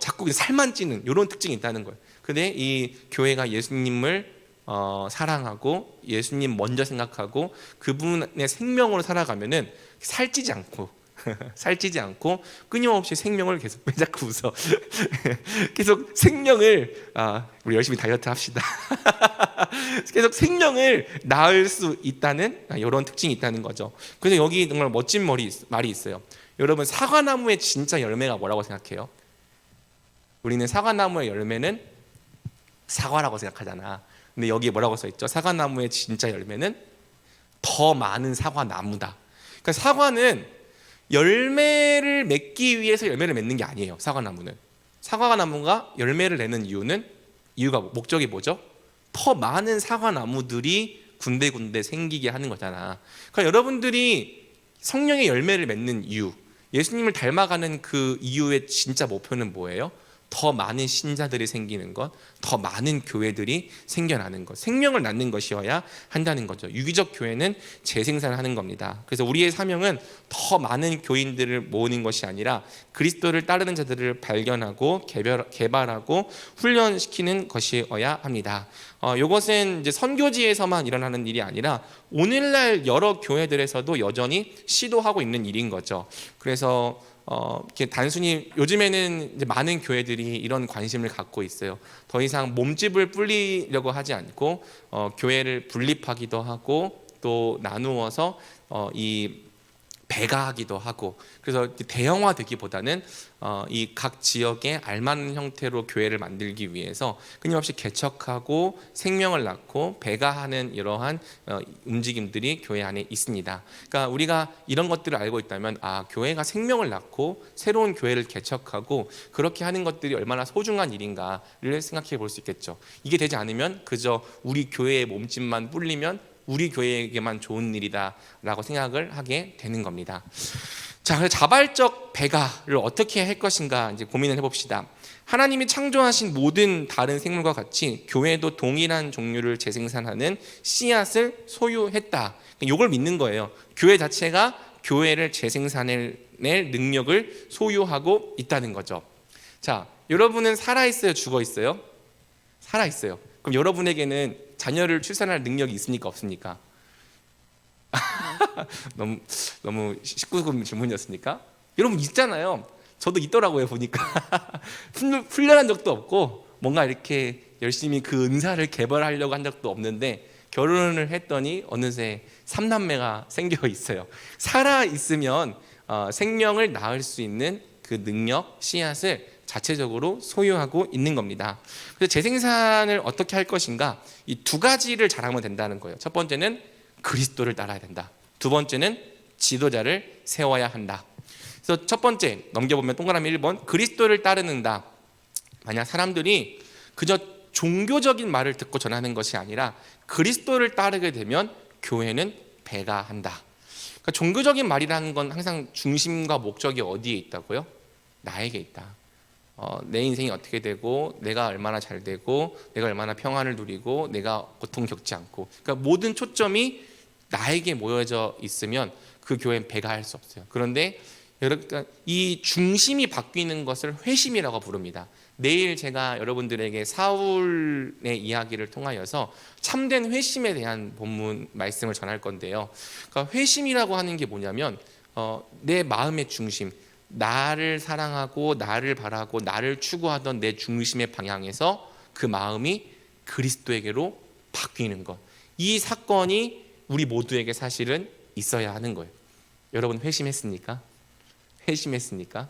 Speaker 1: 자꾸 살만 찌는 이런 특징이 있다는 거예요. 근데 이 교회가 예수님을 사랑하고 예수님 먼저 생각하고 그분의 생명으로 살아가면은 살찌지 않고 끊임없이 생명을 계속 왜 자꾸 웃어? 계속 생명을 우리 열심히 다이어트 합시다. 계속 생명을 낳을 수 있다는 이런 특징이 있다는 거죠. 그래서 여기 정말 멋진 말이 있어요. 여러분 사과나무의 진짜 열매가 뭐라고 생각해요? 우리는 사과나무의 열매는 사과라고 생각하잖아. 근데 여기에 뭐라고 써 있죠? 사과나무의 진짜 열매는 더 많은 사과나무다. 그러니까 사과는 열매를 맺기 위해서 열매를 맺는 게 아니에요. 사과나무가 열매를 내는 이유가 목적이 뭐죠? 더 많은 사과나무들이 군데군데 생기게 하는 거잖아. 그러니까 여러분들이 성령의 열매를 맺는 이유, 예수님을 닮아가는 그 이유의 진짜 목표는 뭐예요? 더 많은 신자들이 생기는 것, 더 많은 교회들이 생겨나는 것, 생명을 낳는 것이어야 한다는 거죠. 유기적 교회는 재생산하는 겁니다. 그래서 우리의 사명은 더 많은 교인들을 모으는 것이 아니라 그리스도를 따르는 자들을 발견하고 개발하고 훈련시키는 것이어야 합니다. 이것은 이제 선교지에서만 일어나는 일이 아니라 오늘날 여러 교회들에서도 여전히 시도하고 있는 일인 거죠. 그래서 이렇게 단순히 요즘에는 이제 많은 교회들이 이런 관심을 갖고 있어요. 더 이상 몸집을 불리려고 하지 않고 교회를 분립하기도 하고 또 나누어서 이 배가하기도 하고, 그래서 대형화되기보다는 이 각 지역에 알맞는 형태로 교회를 만들기 위해서 끊임없이 개척하고 생명을 낳고 배가하는 이러한 움직임들이 교회 안에 있습니다. 그러니까 우리가 이런 것들을 알고 있다면 교회가 생명을 낳고 새로운 교회를 개척하고 그렇게 하는 것들이 얼마나 소중한 일인가를 생각해 볼 수 있겠죠. 이게 되지 않으면 그저 우리 교회의 몸집만 불리면 우리 교회에게만 좋은 일이다 라고 생각을 하게 되는 겁니다. 자, 그래서 자발적 배가를 어떻게 할 것인가 이제 고민을 해봅시다. 하나님이 창조하신 모든 다른 생물과 같이 교회도 동일한 종류를 재생산하는 씨앗을 소유했다. 이걸 믿는 거예요. 교회 자체가 교회를 재생산해낼 능력을 소유하고 있다는 거죠. 자, 여러분은 살아있어요? 죽어있어요? 살아있어요. 그럼 여러분에게는 자녀를 출산할 능력이 있습니까? 없습니까? 너무 19금 질문이었습니까? 여러분 있잖아요. 저도 있더라고요. 보니까 훈련한 적도 없고 뭔가 이렇게 열심히 그 은사를 개발하려고 한 적도 없는데 결혼을 했더니 어느새 3남매가 생겨 있어요. 살아 있으면 생명을 낳을 수 있는 그 능력, 씨앗을 자체적으로 소유하고 있는 겁니다. 그래서 재생산을 어떻게 할 것인가, 이 두 가지를 잘하면 된다는 거예요. 첫 번째는 그리스도를 따라야 된다. 두 번째는 지도자를 세워야 한다. 그래서 첫 번째 넘겨보면 동그라미 1번, 그리스도를 따르는다. 만약 사람들이 그저 종교적인 말을 듣고 전하는 것이 아니라 그리스도를 따르게 되면 교회는 배가한다. 그러니까 종교적인 말이라는 건 항상 중심과 목적이 어디에 있다고요? 나에게 있다. 내 인생이 어떻게 되고 내가 얼마나 잘 되고 내가 얼마나 평안을 누리고 내가 고통 겪지 않고, 그러니까 모든 초점이 나에게 모여져 있으면 그 교회는 배가할 수 없어요. 그런데 그러니까 이 중심이 바뀌는 것을 회심이라고 부릅니다. 내일 제가 여러분들에게 사울의 이야기를 통하여서 참된 회심에 대한 본문 말씀을 전할 건데요. 그러니까 회심이라고 하는 게 뭐냐면 내 마음의 중심, 나를 사랑하고 나를 바라고 나를 추구하던 내 중심의 방향에서 그 마음이 그리스도에게로 바뀌는 것. 이 사건이 우리 모두에게 사실은 있어야 하는 거예요. 여러분 회심했습니까? 회심했습니까?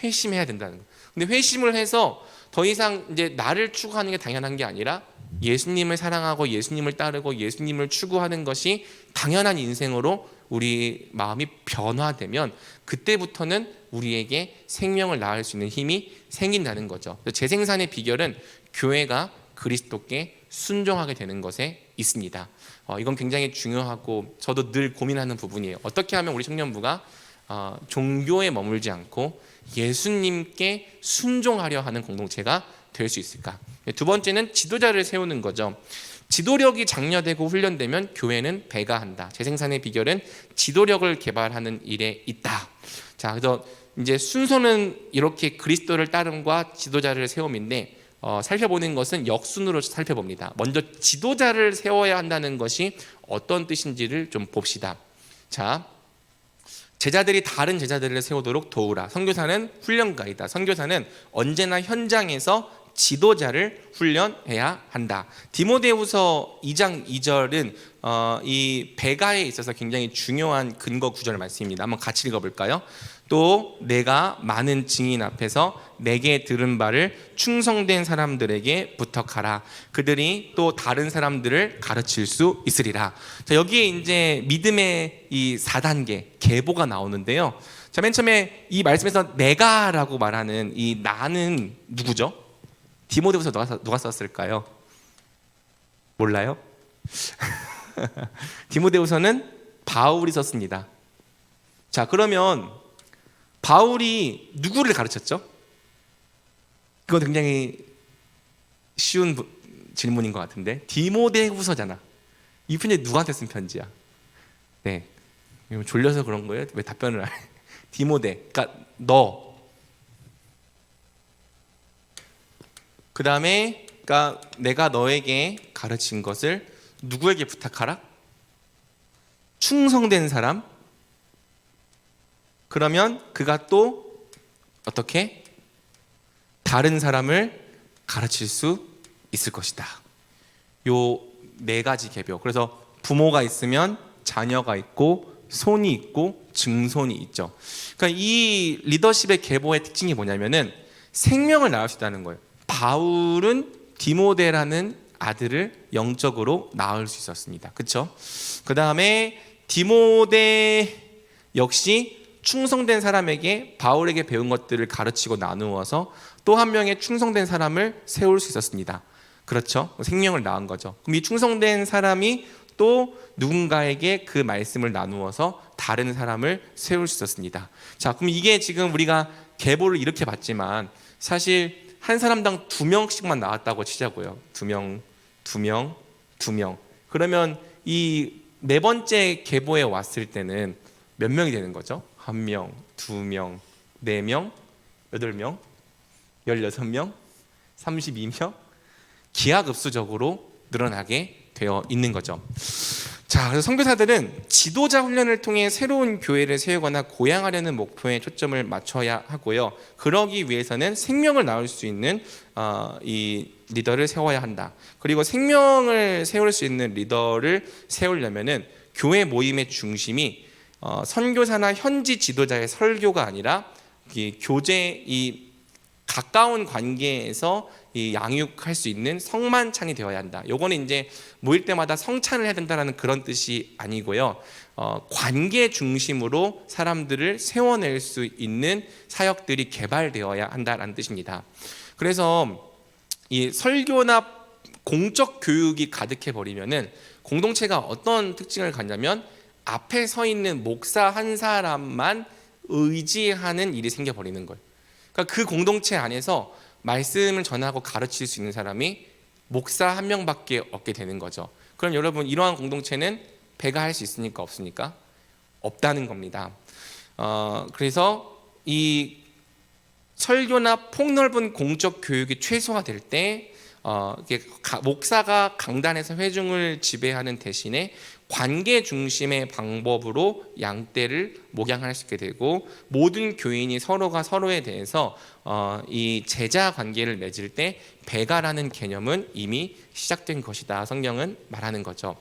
Speaker 1: 회심해야 된다는 거예요. 근데 회심을 해서 더 이상 이제 나를 추구하는 게 당연한 게 아니라 예수님을 사랑하고 예수님을 따르고 예수님을 추구하는 것이 당연한 인생으로 우리 마음이 변화되면 그때부터는 우리에게 생명을 낳을 수 있는 힘이 생긴다는 거죠. 재생산의 비결은 교회가 그리스도께 순종하게 되는 것에 있습니다. 이건 굉장히 중요하고 저도 늘 고민하는 부분이에요. 어떻게 하면 우리 청년부가 종교에 머물지 않고 예수님께 순종하려 하는 공동체가 될 수 있을까? 두 번째는 지도자를 세우는 거죠. 지도력이 장려되고 훈련되면 교회는 배가한다. 재생산의 비결은 지도력을 개발하는 일에 있다. 자, 그래서 이제 순서는 이렇게 그리스도를 따름과 지도자를 세움인데 살펴보는 것은 역순으로 살펴봅니다. 먼저 지도자를 세워야 한다는 것이 어떤 뜻인지를 좀 봅시다. 자, 제자들이 다른 제자들을 세우도록 도우라. 선교사는 훈련가이다. 선교사는 언제나 현장에서 지도자를 훈련해야 한다. 디모데후서 2장 2절은 이 배가에 있어서 굉장히 중요한 근거 구절 말씀입니다. 한번 같이 읽어볼까요? 또 내가 많은 증인 앞에서 내게 들은 바를 충성된 사람들에게 부탁하라. 그들이 또 다른 사람들을 가르칠 수 있으리라. 자, 여기에 이제 믿음의 이 4단계 계보가 나오는데요. 자, 맨 처음에 이 말씀에서 내가라고 말하는 이 나는 누구죠? 디모데후서 누가 썼을까요? 몰라요? 디모데후서는 바울이 썼습니다. 자, 그러면 바울이 누구를 가르쳤죠? 그건 굉장히 쉬운 질문인 것 같은데 디모데후서잖아. 이 편지 누구한테 쓴 편지야? 네, 졸려서 그런 거예요? 왜 답변을 안 해? 디모데, 그러니까 너. 그 다음에 그러니까 내가 너에게 가르친 것을 누구에게 부탁하라? 충성된 사람. 그러면 그가 또 어떻게? 다른 사람을 가르칠 수 있을 것이다. 요 4가지 계보. 그래서 부모가 있으면 자녀가 있고 손이 있고 증손이 있죠. 그러니까 이 리더십의 계보의 특징이 뭐냐면은 생명을 낳을 수 있다는 거예요. 바울은 디모데라는 아들을 영적으로 낳을 수 있었습니다. 그렇죠? 그 다음에 디모데 역시 충성된 사람에게 바울에게 배운 것들을 가르치고 나누어서 또 한 명의 충성된 사람을 세울 수 있었습니다. 그렇죠? 생명을 낳은 거죠. 그럼 이 충성된 사람이 또 누군가에게 그 말씀을 나누어서 다른 사람을 세울 수 있었습니다. 자, 그럼 이게 지금 우리가 계보를 이렇게 봤지만 사실 한 사람당 2명씩만 나왔다고 치자고요. 2명, 2명, 2명. 그러면 이 4번째 계보에 왔을 때는 몇 명이 되는 거죠? 1명, 2명, 4명, 8명, 16명, 32명? 기하급수적으로 늘어나게 되어 있는 거죠. 자, 그래서 선교사들은 지도자 훈련을 통해 새로운 교회를 세우거나 고양하려는 목표에 초점을 맞춰야 하고요. 그러기 위해서는 생명을 낳을 수 있는 이 리더를 세워야 한다. 그리고 생명을 세울 수 있는 리더를 세우려면은 교회 모임의 중심이 선교사나 현지 지도자의 설교가 아니라 이 교제, 이 가까운 관계에서 이 양육할 수 있는 성만찬이 되어야 한다. 요거는 이제 모일 때마다 성찬을 해야 된다는 그런 뜻이 아니고요. 관계 중심으로 사람들을 세워낼 수 있는 사역들이 개발되어야 한다는 뜻입니다. 그래서 이 설교나 공적 교육이 가득해 버리면은 공동체가 어떤 특징을 갖냐면 앞에 서 있는 목사 한 사람만 의지하는 일이 생겨 버리는 거예요. 그러니까 그 공동체 안에서 말씀을 전하고 가르칠 수 있는 사람이 목사 한 명밖에 없게 되는 거죠. 그럼 여러분, 이러한 공동체는 배가 할 수 있습니까? 없습니까? 없다는 겁니다. 그래서 이 설교나 폭넓은 공적 교육이 최소화될 때 목사가 강단에서 회중을 지배하는 대신에 관계 중심의 방법으로 양떼를 목양할 수 있게 되고, 모든 교인이 서로가 서로에 대해서 이 제자 관계를 맺을 때 배가라는 개념은 이미 시작된 것이다, 성경은 말하는 거죠.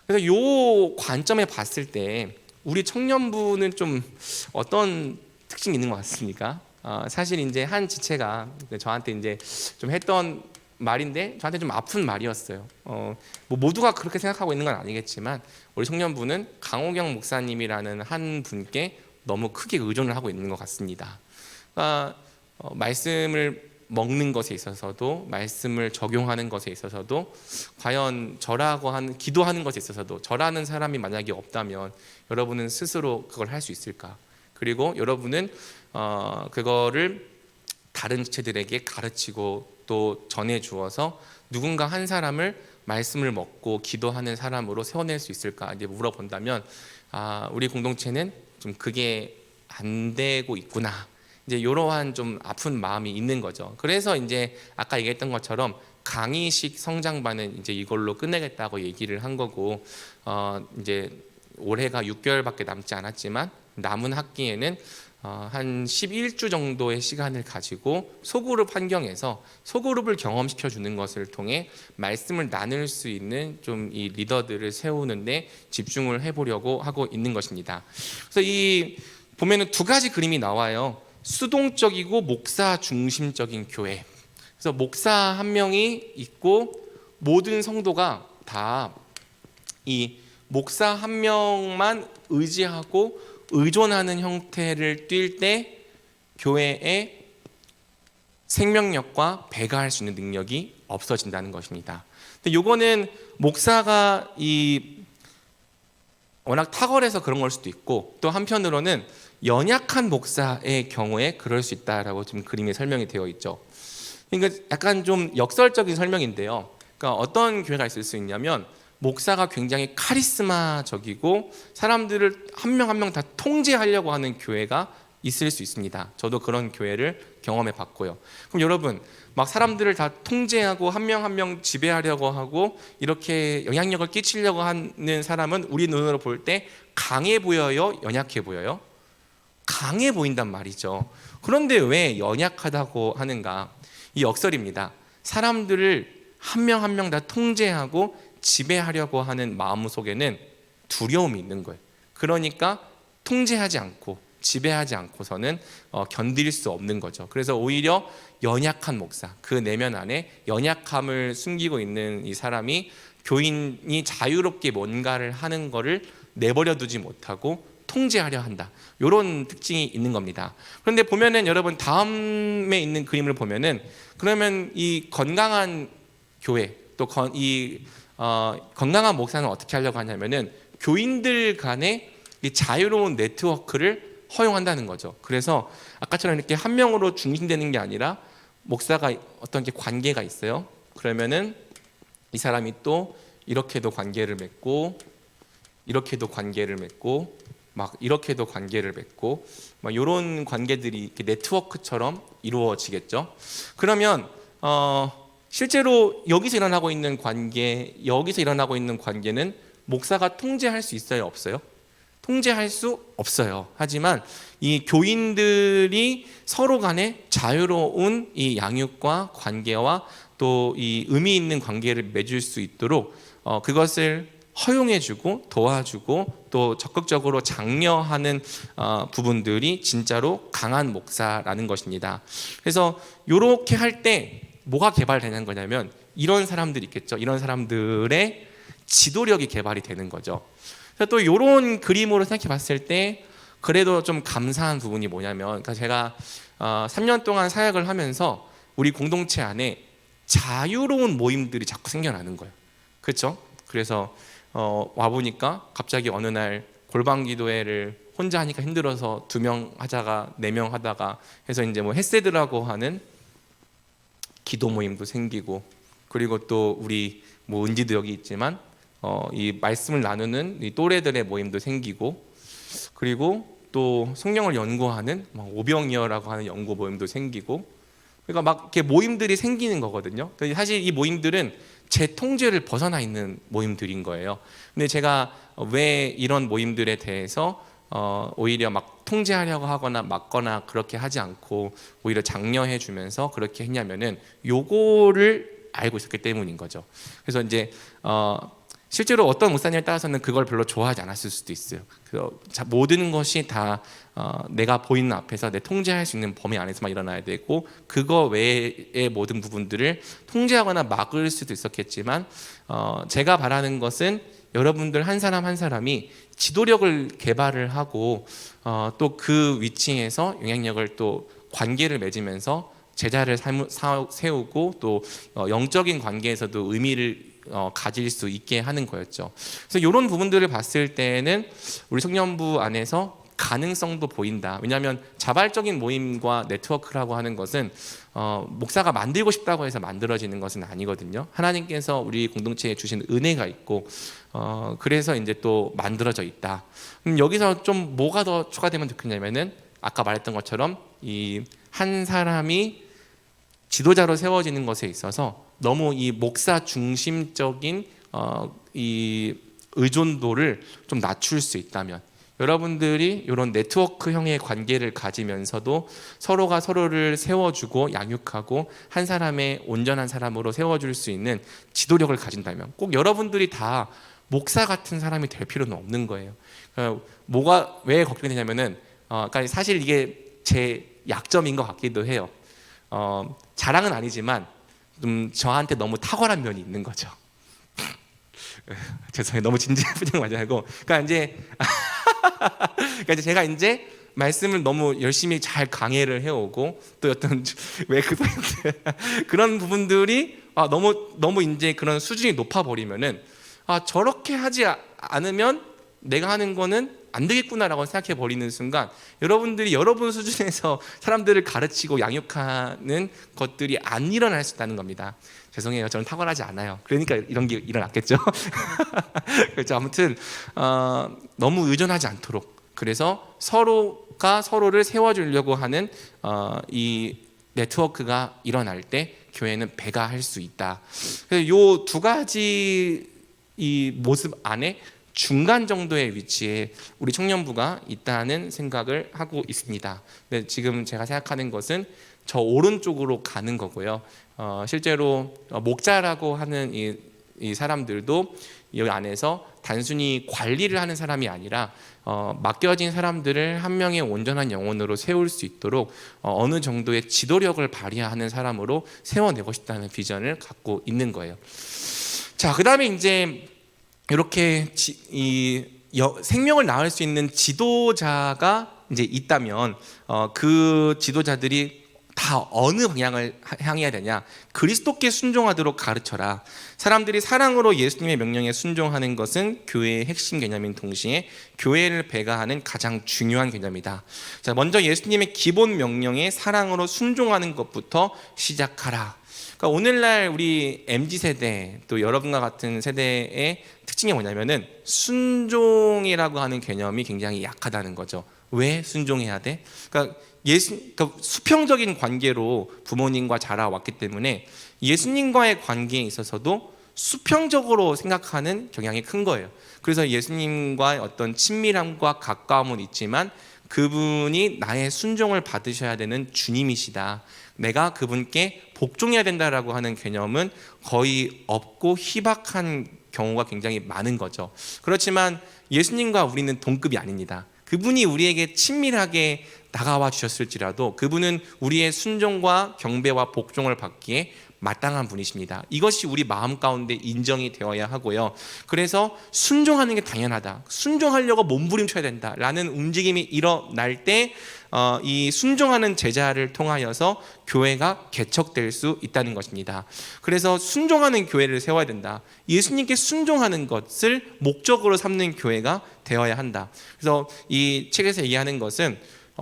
Speaker 1: 그래서 이 관점에 봤을 때 우리 청년부는 좀 어떤 특징이 있는 것 같습니까? 사실 이제 한 지체가 저한테 이제 좀 했던 말인데 저한테 좀 아픈 말이었어요. 뭐 모두가 그렇게 생각하고 있는 건 아니겠지만 우리 청년부는 강호경 목사님이라는 한 분께 너무 크게 의존을 하고 있는 것 같습니다. 그러니까 말씀을 먹는 것에 있어서도, 말씀을 적용하는 것에 있어서도, 과연 저라고 하는 기도하는 것에 있어서도 저라는 사람이 만약에 없다면 여러분은 스스로 그걸 할 수 있을까? 그리고 여러분은 그거를 다른 지체들에게 가르치고 또 전해 주어서 누군가 한 사람을 말씀을 먹고 기도하는 사람으로 세워낼 수 있을까 이제 물어본다면, 우리 공동체는 좀 그게 안 되고 있구나, 이제 이러한 좀 아픈 마음이 있는 거죠. 그래서 이제 아까 얘기했던 것처럼 강의식 성장반은 이제 이걸로 끝내겠다고 얘기를 한 거고, 이제 올해가 6개월밖에 남지 않았지만 남은 학기에는 한 11주 정도의 시간을 가지고 소그룹 환경에서 소그룹을 경험시켜 주는 것을 통해 말씀을 나눌 수 있는 좀 이 리더들을 세우는데 집중을 해보려고 하고 있는 것입니다. 그래서 이 보면은 두 가지 그림이 나와요. 수동적이고 목사 중심적인 교회. 그래서 목사 한 명이 있고 모든 성도가 다 이 목사 한 명만 의지하고 의존하는 형태를 띌 때 교회의 생명력과 배가할 수 있는 능력이 없어진다는 것입니다. 근데 요거는 목사가 워낙 탁월해서 그런 걸 수도 있고, 또 한편으로는 연약한 목사의 경우에 그럴 수 있다라고 지금 그림에 설명이 되어 있죠. 그러니까 약간 좀 역설적인 설명인데요. 그러니까 어떤 교회가 있을 수 있냐면, 목사가 굉장히 카리스마적이고 사람들을 한 명 한 명 다 통제하려고 하는 교회가 있을 수 있습니다. 저도 그런 교회를 경험해 봤고요. 그럼 여러분, 막 사람들을 다 통제하고 한 명 한 명 지배하려고 하고 이렇게 영향력을 끼치려고 하는 사람은 우리 눈으로 볼 때 강해 보여요? 연약해 보여요? 강해 보인단 말이죠. 그런데 왜 연약하다고 하는가? 이 역설입니다. 사람들을 한 명 한 명 다 통제하고 지배하려고 하는 마음 속에는 두려움이 있는 거예요. 그러니까 통제하지 않고 지배하지 않고서는 견딜 수 없는 거죠. 그래서 오히려 연약한 목사, 그 내면 안에 연약함을 숨기고 있는 이 사람이 교인이 자유롭게 뭔가를 하는 거를 내버려 두지 못하고 통제하려 한다, 이런 특징이 있는 겁니다. 그런데 보면은 여러분, 다음에 있는 그림을 보면은 그러면 이 건강한 교회, 또 건강한 목사는 어떻게 하려고 하냐면은 교인들 간의 이 자유로운 네트워크를 허용한다는 거죠. 그래서 아까처럼 이렇게 한 명으로 중심되는 게 아니라 목사가 어떤 게 관계가 있어요. 그러면은 이 사람이 또 이렇게도 관계를 맺고 이렇게도 관계를 맺고 막 이렇게도 관계를 맺고 막 이런 관계들이 이렇게 네트워크처럼 이루어지겠죠. 그러면 실제로 여기서 일어나고 있는 관계, 여기서 일어나고 있는 관계는 목사가 통제할 수 있어요, 없어요? 통제할 수 없어요. 하지만 이 교인들이 서로 간에 자유로운 이 양육과 관계와 또 이 의미 있는 관계를 맺을 수 있도록 그것을 허용해주고 도와주고 또 적극적으로 장려하는 부분들이 진짜로 강한 목사라는 것입니다. 그래서 이렇게 할 때 뭐가 개발되는 거냐면 이런 사람들이 있겠죠. 이런 사람들의 지도력이 개발이 되는 거죠. 그래서 또 이런 그림으로 생각해 봤을 때 그래도 좀 감사한 부분이 뭐냐면, 그러니까 제가 3년 동안 사역을 하면서 우리 공동체 안에 자유로운 모임들이 자꾸 생겨나는 거예요. 그렇죠? 그래서 와보니까 갑자기 어느 날 골방 기도회를 혼자 하니까 힘들어서 2명 하다가 4명 하다가 해서 이제 뭐 햇세드라고 하는 기도 모임도 생기고, 그리고 또 우리 뭐 은지도 여기 있지만 이 말씀을 나누는 이 또래들의 모임도 생기고, 그리고 또 성경을 연구하는 오병이어라고 하는 연구 모임도 생기고, 그러니까 막 이렇게 모임들이 생기는 거거든요. 사실 이 모임들은 제 통제를 벗어나 있는 모임들인 거예요. 근데 제가 왜 이런 모임들에 대해서 오히려 막 통제하려고 하거나 막거나 그렇게 하지 않고 오히려 장려해 주면서 그렇게 했냐면은 요거를 알고 있었기 때문인 거죠. 그래서 이제 실제로 어떤 목사님에 따라서는 그걸 별로 좋아하지 않았을 수도 있어요. 그래서 모든 것이 다 내가 보이는 앞에서 내 통제할 수 있는 범위 안에서만 일어나야 되고, 그거 외의 모든 부분들을 통제하거나 막을 수도 있었겠지만, 제가 바라는 것은 여러분들 한 사람 한 사람이 지도력을 개발을 하고 또 그 위치에서 영향력을 또 관계를 맺으면서 제자를 세우고 또 영적인 관계에서도 의미를 가질 수 있게 하는 거였죠. 그래서 이런 부분들을 봤을 때는 우리 청년부 안에서 가능성도 보인다. 왜냐하면 자발적인 모임과 네트워크라고 하는 것은 목사가 만들고 싶다고 해서 만들어지는 것은 아니거든요. 하나님께서 우리 공동체에 주신 은혜가 있고 그래서 이제 또 만들어져 있다. 여기서 좀 뭐가 더 추가되면 좋겠냐면은 아까 말했던 것처럼 이 한 사람이 지도자로 세워지는 것에 있어서 너무 이 목사 중심적인 이 의존도를 좀 낮출 수 있다면, 여러분들이 이런 네트워크형의 관계를 가지면서도 서로가 서로를 세워주고 양육하고 한 사람의 온전한 사람으로 세워줄 수 있는 지도력을 가진다면, 꼭 여러분들이 다 목사 같은 사람이 될 필요는 없는 거예요. 뭐가 왜 걱정이 되냐면은 그러니까 사실 이게 제 약점인 것 같기도 해요. 자랑은 아니지만 좀 저한테 너무 탁월한 면이 있는 거죠. 죄송해요. 너무 진지한 표정 맞지 말고. 그러니까 이제 제가 이제 말씀을 너무 열심히 잘 강해를 해오고 또 어떤 왜 그런 부분들이 너무 이제 그런 수준이 높아 버리면은 저렇게 하지 않으면 내가 하는 거는 안 되겠구나라고 생각해 버리는 순간, 여러분들이 여러분 수준에서 사람들을 가르치고 양육하는 것들이 안 일어날 수 있다는 겁니다. 죄송해요. 저는 탁월하지 않아요. 그러니까 이런 게 일어났겠죠. 그렇죠. 아무튼 너무 의존하지 않도록, 그래서 서로가 서로를 세워주려고 하는 이 네트워크가 일어날 때 교회는 배가 할 수 있다. 그래서 요 두 가지 이 모습 안에 중간 정도의 위치에 우리 청년부가 있다는 생각을 하고 있습니다. 근데 지금 제가 생각하는 것은 저 오른쪽으로 가는 거고요. 실제로 목자라고 하는 이 사람들도 이 안에서 단순히 관리를 하는 사람이 아니라 맡겨진 사람들을 한 명의 온전한 영혼으로 세울 수 있도록 어느 정도의 지도력을 발휘하는 사람으로 세워내고 싶다는 비전을 갖고 있는 거예요. 자, 그 다음에 이제 이렇게 생명을 낳을 수 있는 지도자가 이제 있다면 그 지도자들이 다 어느 방향을 향해야 되냐? 그리스도께 순종하도록 가르쳐라. 사람들이 사랑으로 예수님의 명령에 순종하는 것은 교회의 핵심 개념인 동시에 교회를 배가하는 가장 중요한 개념이다. 자, 먼저 예수님의 기본 명령에 사랑으로 순종하는 것부터 시작하라. 그러니까 오늘날 우리 MZ세대 또 여러분과 같은 세대의 특징이 뭐냐면은 순종이라고 하는 개념이 굉장히 약하다는 거죠. 왜 순종해야 돼? 그러니까 수평적인 관계로 부모님과 자라왔기 때문에 예수님과의 관계에 있어서도 수평적으로 생각하는 경향이 큰 거예요. 그래서 예수님과의 어떤 친밀함과 가까움은 있지만 그분이 나의 순종을 받으셔야 되는 주님이시다. 내가 그분께 복종해야 된다라고 하는 개념은 거의 없고 희박한 경우가 굉장히 많은 거죠. 그렇지만 예수님과 우리는 동급이 아닙니다. 그분이 우리에게 친밀하게 다가와 주셨을지라도 그분은 우리의 순종과 경배와 복종을 받기에 마땅한 분이십니다. 이것이 우리 마음 가운데 인정이 되어야 하고요. 그래서 순종하는 게 당연하다. 순종하려고 몸부림쳐야 된다라는 움직임이 일어날 때 이 순종하는 제자를 통하여서 교회가 개척될 수 있다는 것입니다. 그래서 순종하는 교회를 세워야 된다. 예수님께 순종하는 것을 목적으로 삼는 교회가 되어야 한다. 그래서 이 책에서 얘기하는 것은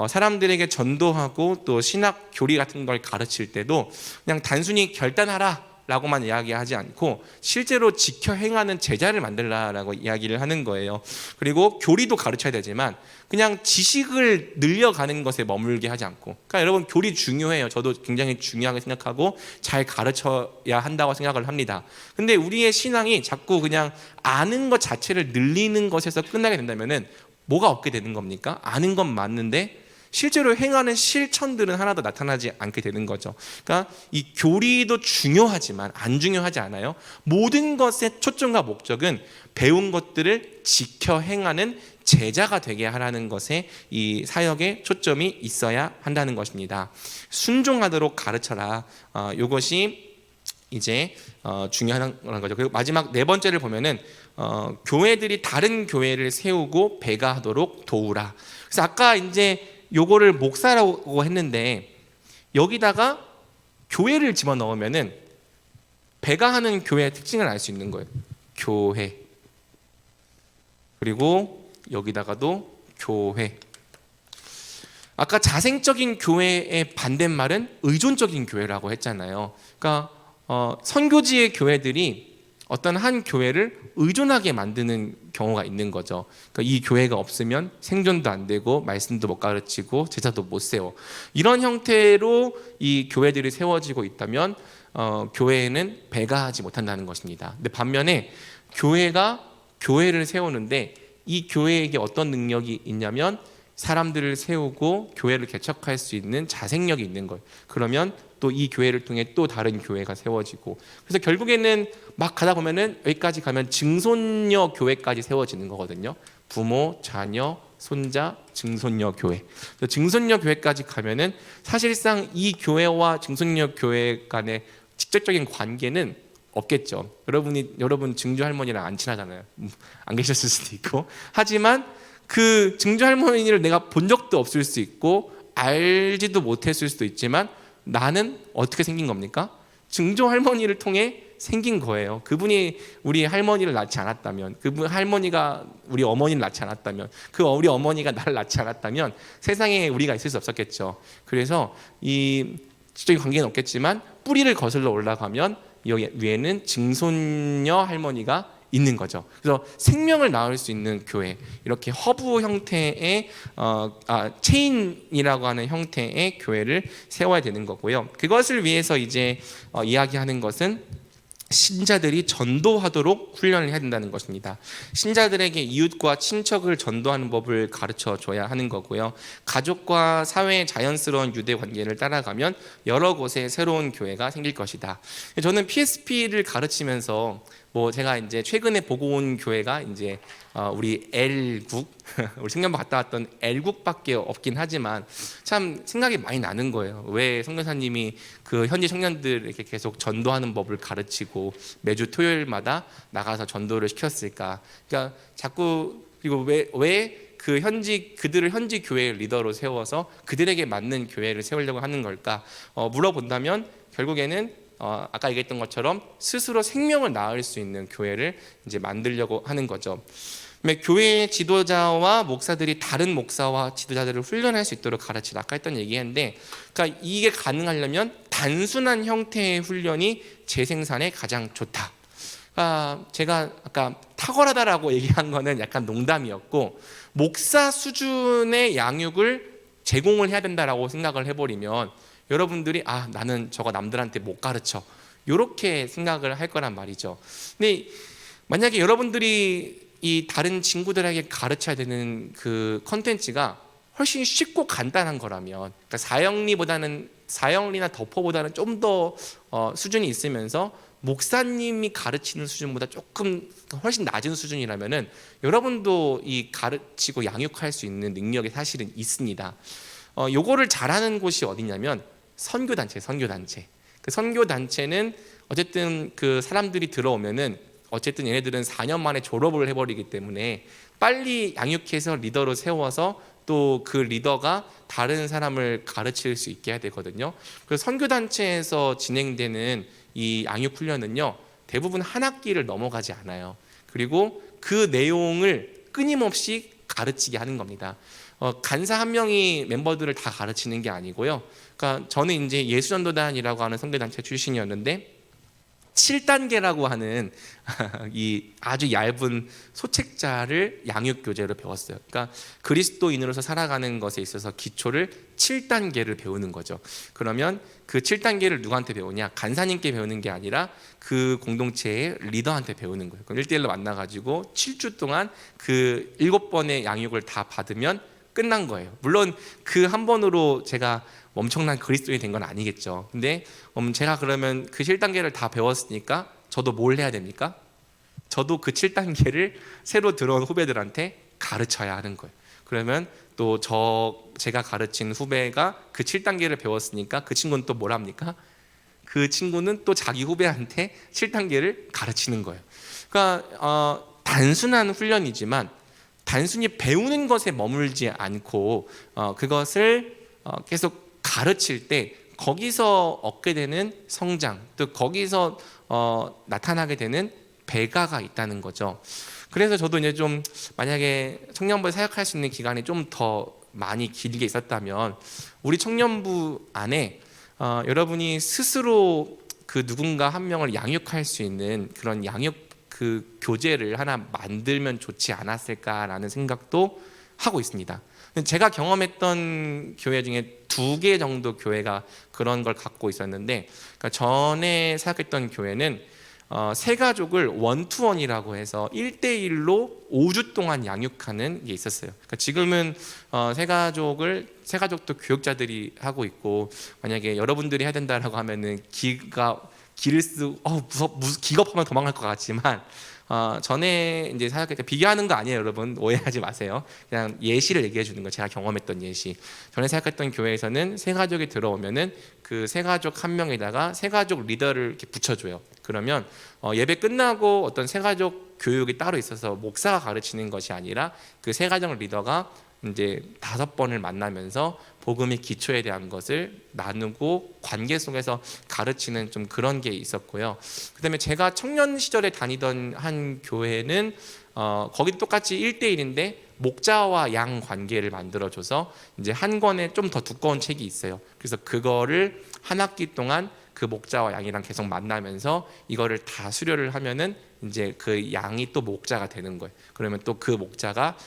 Speaker 1: 사람들에게 전도하고 또 신학 교리 같은 걸 가르칠 때도 그냥 단순히 결단하라 라고만 이야기하지 않고 실제로 지켜 행하는 제자를 만들라라고 이야기를 하는 거예요. 그리고 교리도 가르쳐야 되지만 그냥 지식을 늘려가는 것에 머물게 하지 않고, 그러니까 여러분 교리 중요해요. 저도 굉장히 중요하게 생각하고 잘 가르쳐야 한다고 생각을 합니다. 근데 우리의 신앙이 자꾸 그냥 아는 것 자체를 늘리는 것에서 끝나게 된다면은 뭐가 없게 되는 겁니까? 아는 건 맞는데 실제로 행하는 실천들은 하나도 나타나지 않게 되는 거죠. 그러니까 이 교리도 중요하지만 안 중요하지 않아요. 모든 것의 초점과 목적은 배운 것들을 지켜 행하는 제자가 되게 하라는 것에 이 사역에 초점이 있어야 한다는 것입니다. 순종하도록 가르쳐라. 이것이 이제 중요한 거죠. 그리고 마지막 네 번째를 보면은 교회들이 다른 교회를 세우고 배가하도록 도우라. 그래서 아까 이제 요거를 목사라고 했는데 여기다가 교회를 집어넣으면은 배가하는 교회의 특징을 알 수 있는 거예요. 교회. 그리고 여기다가도 교회. 아까 자생적인 교회의 반대말은 의존적인 교회라고 했잖아요. 그러니까 선교지의 교회들이 어떤 한 교회를 의존하게 만드는 경우가 있는 거죠. 그러니까 이 교회가 없으면 생존도 안 되고 말씀도 못 가르치고 제자도 못 세워. 이런 형태로 이 교회들이 세워지고 있다면 교회에는 배가하지 못한다는 것입니다. 근데 반면에 교회가 교회를 세우는데 이 교회에게 어떤 능력이 있냐면 사람들을 세우고 교회를 개척할 수 있는 자생력이 있는 거예요. 그러면 또 이 교회를 통해 또 다른 교회가 세워지고, 그래서 결국에는 막 가다 보면은 여기까지 가면 증손녀 교회까지 세워지는 거거든요. 부모, 자녀, 손자, 증손녀 교회. 증손녀 교회까지 가면은 사실상 이 교회와 증손녀 교회 간의 직접적인 관계는 없겠죠. 여러분 증조 할머니랑 안 친하잖아요. 안 계셨을 수도 있고. 하지만 그 증조 할머니를 내가 본 적도 없을 수 있고 알지도 못했을 수도 있지만 나는 어떻게 생긴 겁니까? 증조 할머니를 통해 생긴 거예요. 그분이 우리 할머니를 낳지 않았다면, 그분 할머니가 우리 어머니를 낳지 않았다면, 우리 어머니가 나를 낳지 않았다면 세상에 우리가 있을 수 없었겠죠. 그래서 이 직접적인 관계는 없겠지만 뿌리를 거슬러 올라가면 여기 위에는 증손녀 할머니가 있는 거죠. 그래서 생명을 낳을 수 있는 교회, 이렇게 허브 형태의 체인이라고 하는 형태의 교회를 세워야 되는 거고요. 그것을 위해서 이제 이야기하는 것은 신자들이 전도하도록 훈련을 해야 된다는 것입니다. 신자들에게 이웃과 친척을 전도하는 법을 가르쳐 줘야 하는 거고요. 가족과 사회의 자연스러운 유대 관계를 따라가면 여러 곳에 새로운 교회가 생길 것이다. 저는 PSP를 가르치면서 제가 이제 최근에 보고 온 교회가 이제 우리 L국 우리 청년부 갔다 왔던 L국밖에 없긴 하지만 참 생각이 많이 나는 거예요. 왜 선교사님이 그 현지 청년들에게 계속 전도하는 법을 가르치고 매주 토요일마다 나가서 전도를 시켰을까? 그러니까 자꾸, 그리고 왜 그들을 현지 교회의 리더로 세워서 그들에게 맞는 교회를 세우려고 하는 걸까? 물어본다면 결국에는 아까 얘기했던 것처럼 스스로 생명을 낳을 수 있는 교회를 이제 만들려고 하는 거죠. 교회의 지도자와 목사들이 다른 목사와 지도자들을 훈련할 수 있도록 가르치라. 아까 했던 얘기인데, 그러니까 이게 가능하려면 단순한 형태의 훈련이 재생산에 가장 좋다. 제가 아까 탁월하다라고 얘기한 거는 약간 농담이었고, 목사 수준의 양육을 제공을 해야 된다라고 생각을 해버리면 여러분들이 나는 저거 남들한테 못 가르쳐, 이렇게 생각을 할 거란 말이죠. 근데 만약에 여러분들이 이 다른 친구들에게 가르쳐야 되는 그 컨텐츠가 훨씬 쉽고 간단한 거라면, 그러니까 사형리나 덮어보다는 좀 더 수준이 있으면서 목사님이 가르치는 수준보다 조금 훨씬 낮은 수준이라면은 여러분도 이 가르치고 양육할 수 있는 능력이 사실은 있습니다. 요거를 잘하는 곳이 어디냐면 선교단체. 그 선교단체는 어쨌든 그 사람들이 들어오면은 어쨌든 얘네들은 4년 만에 졸업을 해버리기 때문에 빨리 양육해서 리더로 세워서 또 그 리더가 다른 사람을 가르칠 수 있게 해야 되거든요. 그래서 선교단체에서 진행되는 이 양육훈련은요, 대부분 한 학기를 넘어가지 않아요. 그리고 그 내용을 끊임없이 가르치게 하는 겁니다. 간사 한 명이 멤버들을 다 가르치는 게 아니고요. 그러니까 저는 이제 예수전도단이라고 하는 선교단체 출신이었는데 7단계라고 하는 이 아주 얇은 소책자를 양육 교재로 배웠어요. 그러니까 그리스도인으로서 살아가는 것에 있어서 기초를 7단계를 배우는 거죠. 그러면 그 7단계를 누구한테 배우냐? 간사님께 배우는 게 아니라 그 공동체의 리더한테 배우는 거예요. 그럼 1대1로 만나가지고 7주 동안 그 7번의 양육을 다 받으면 끝난 거예요. 물론 그 한 번으로 제가 엄청난 그리스도인이 된 건 아니겠죠. 근데 제가 그러면 그 7단계를 다 배웠으니까 저도 뭘 해야 됩니까? 저도 그 7단계를 새로 들어온 후배들한테 가르쳐야 하는 거예요. 그러면 또 제가 가르친 후배가 그 7단계를 배웠으니까 그 친구는 또 뭘 합니까? 그 친구는 또 자기 후배한테 7단계를 가르치는 거예요. 그러니까 단순한 훈련이지만 단순히 배우는 것에 머물지 않고 그것을 계속 가르칠 때 거기서 얻게 되는 성장, 또 거기서 나타나게 되는 배가가 있다는 거죠. 그래서 저도 이제 좀 만약에 청년부에 사역할 수 있는 기간이 좀 더 많이 길게 있었다면 우리 청년부 안에 여러분이 스스로 그 누군가 한 명을 양육할 수 있는 그런 양육 그 교재를 하나 만들면 좋지 않았을까라는 생각도 하고 있습니다. 제가 경험했던 교회 중에 2개 정도 교회가 그런 걸 갖고 있었는데, 그러니까 전에 사역했던 교회는 세 가족을 원투원이라고 해서 1대1로 5주 동안 양육하는 게 있었어요. 그러니까 지금은 세 가족도 교육자들이 하고 있고, 만약에 여러분들이 해야 된다라고 하면은 기겁하면 도망갈 것 같지만 전에 이제 사역할 때 비교하는 거 아니에요, 여러분 오해하지 마세요. 그냥 예시를 얘기해 주는 거, 제가 경험했던 예시. 전에 사역했던 교회에서는 세 가족이 들어오면은 그 세 가족 한 명에다가 세 가족 리더를 이렇게 붙여줘요. 그러면 예배 끝나고 어떤 세 가족 교육이 따로 있어서 목사가 가르치는 것이 아니라 그 세 가족 리더가 이제 5번을 만나면서 복음의 기초에 대한 것을 나누고 관계 속에서 가르치는 좀 그런 게 있었고요. 그다음에 제가 청년 시절에 다니던 한 교회는 거기도 똑같이 1대1인데 목자와 양 관계를 만들어줘서 이제 한 권에 좀 더 두꺼운 책이 있어요. 그래서 그거를 한 학기 동안 그 목자와 양이랑 계속 만나면서 이거를 다 수료를 하면은 이제 그 양이 또 목자가 되는 거예요. 그러면 또 그 목자가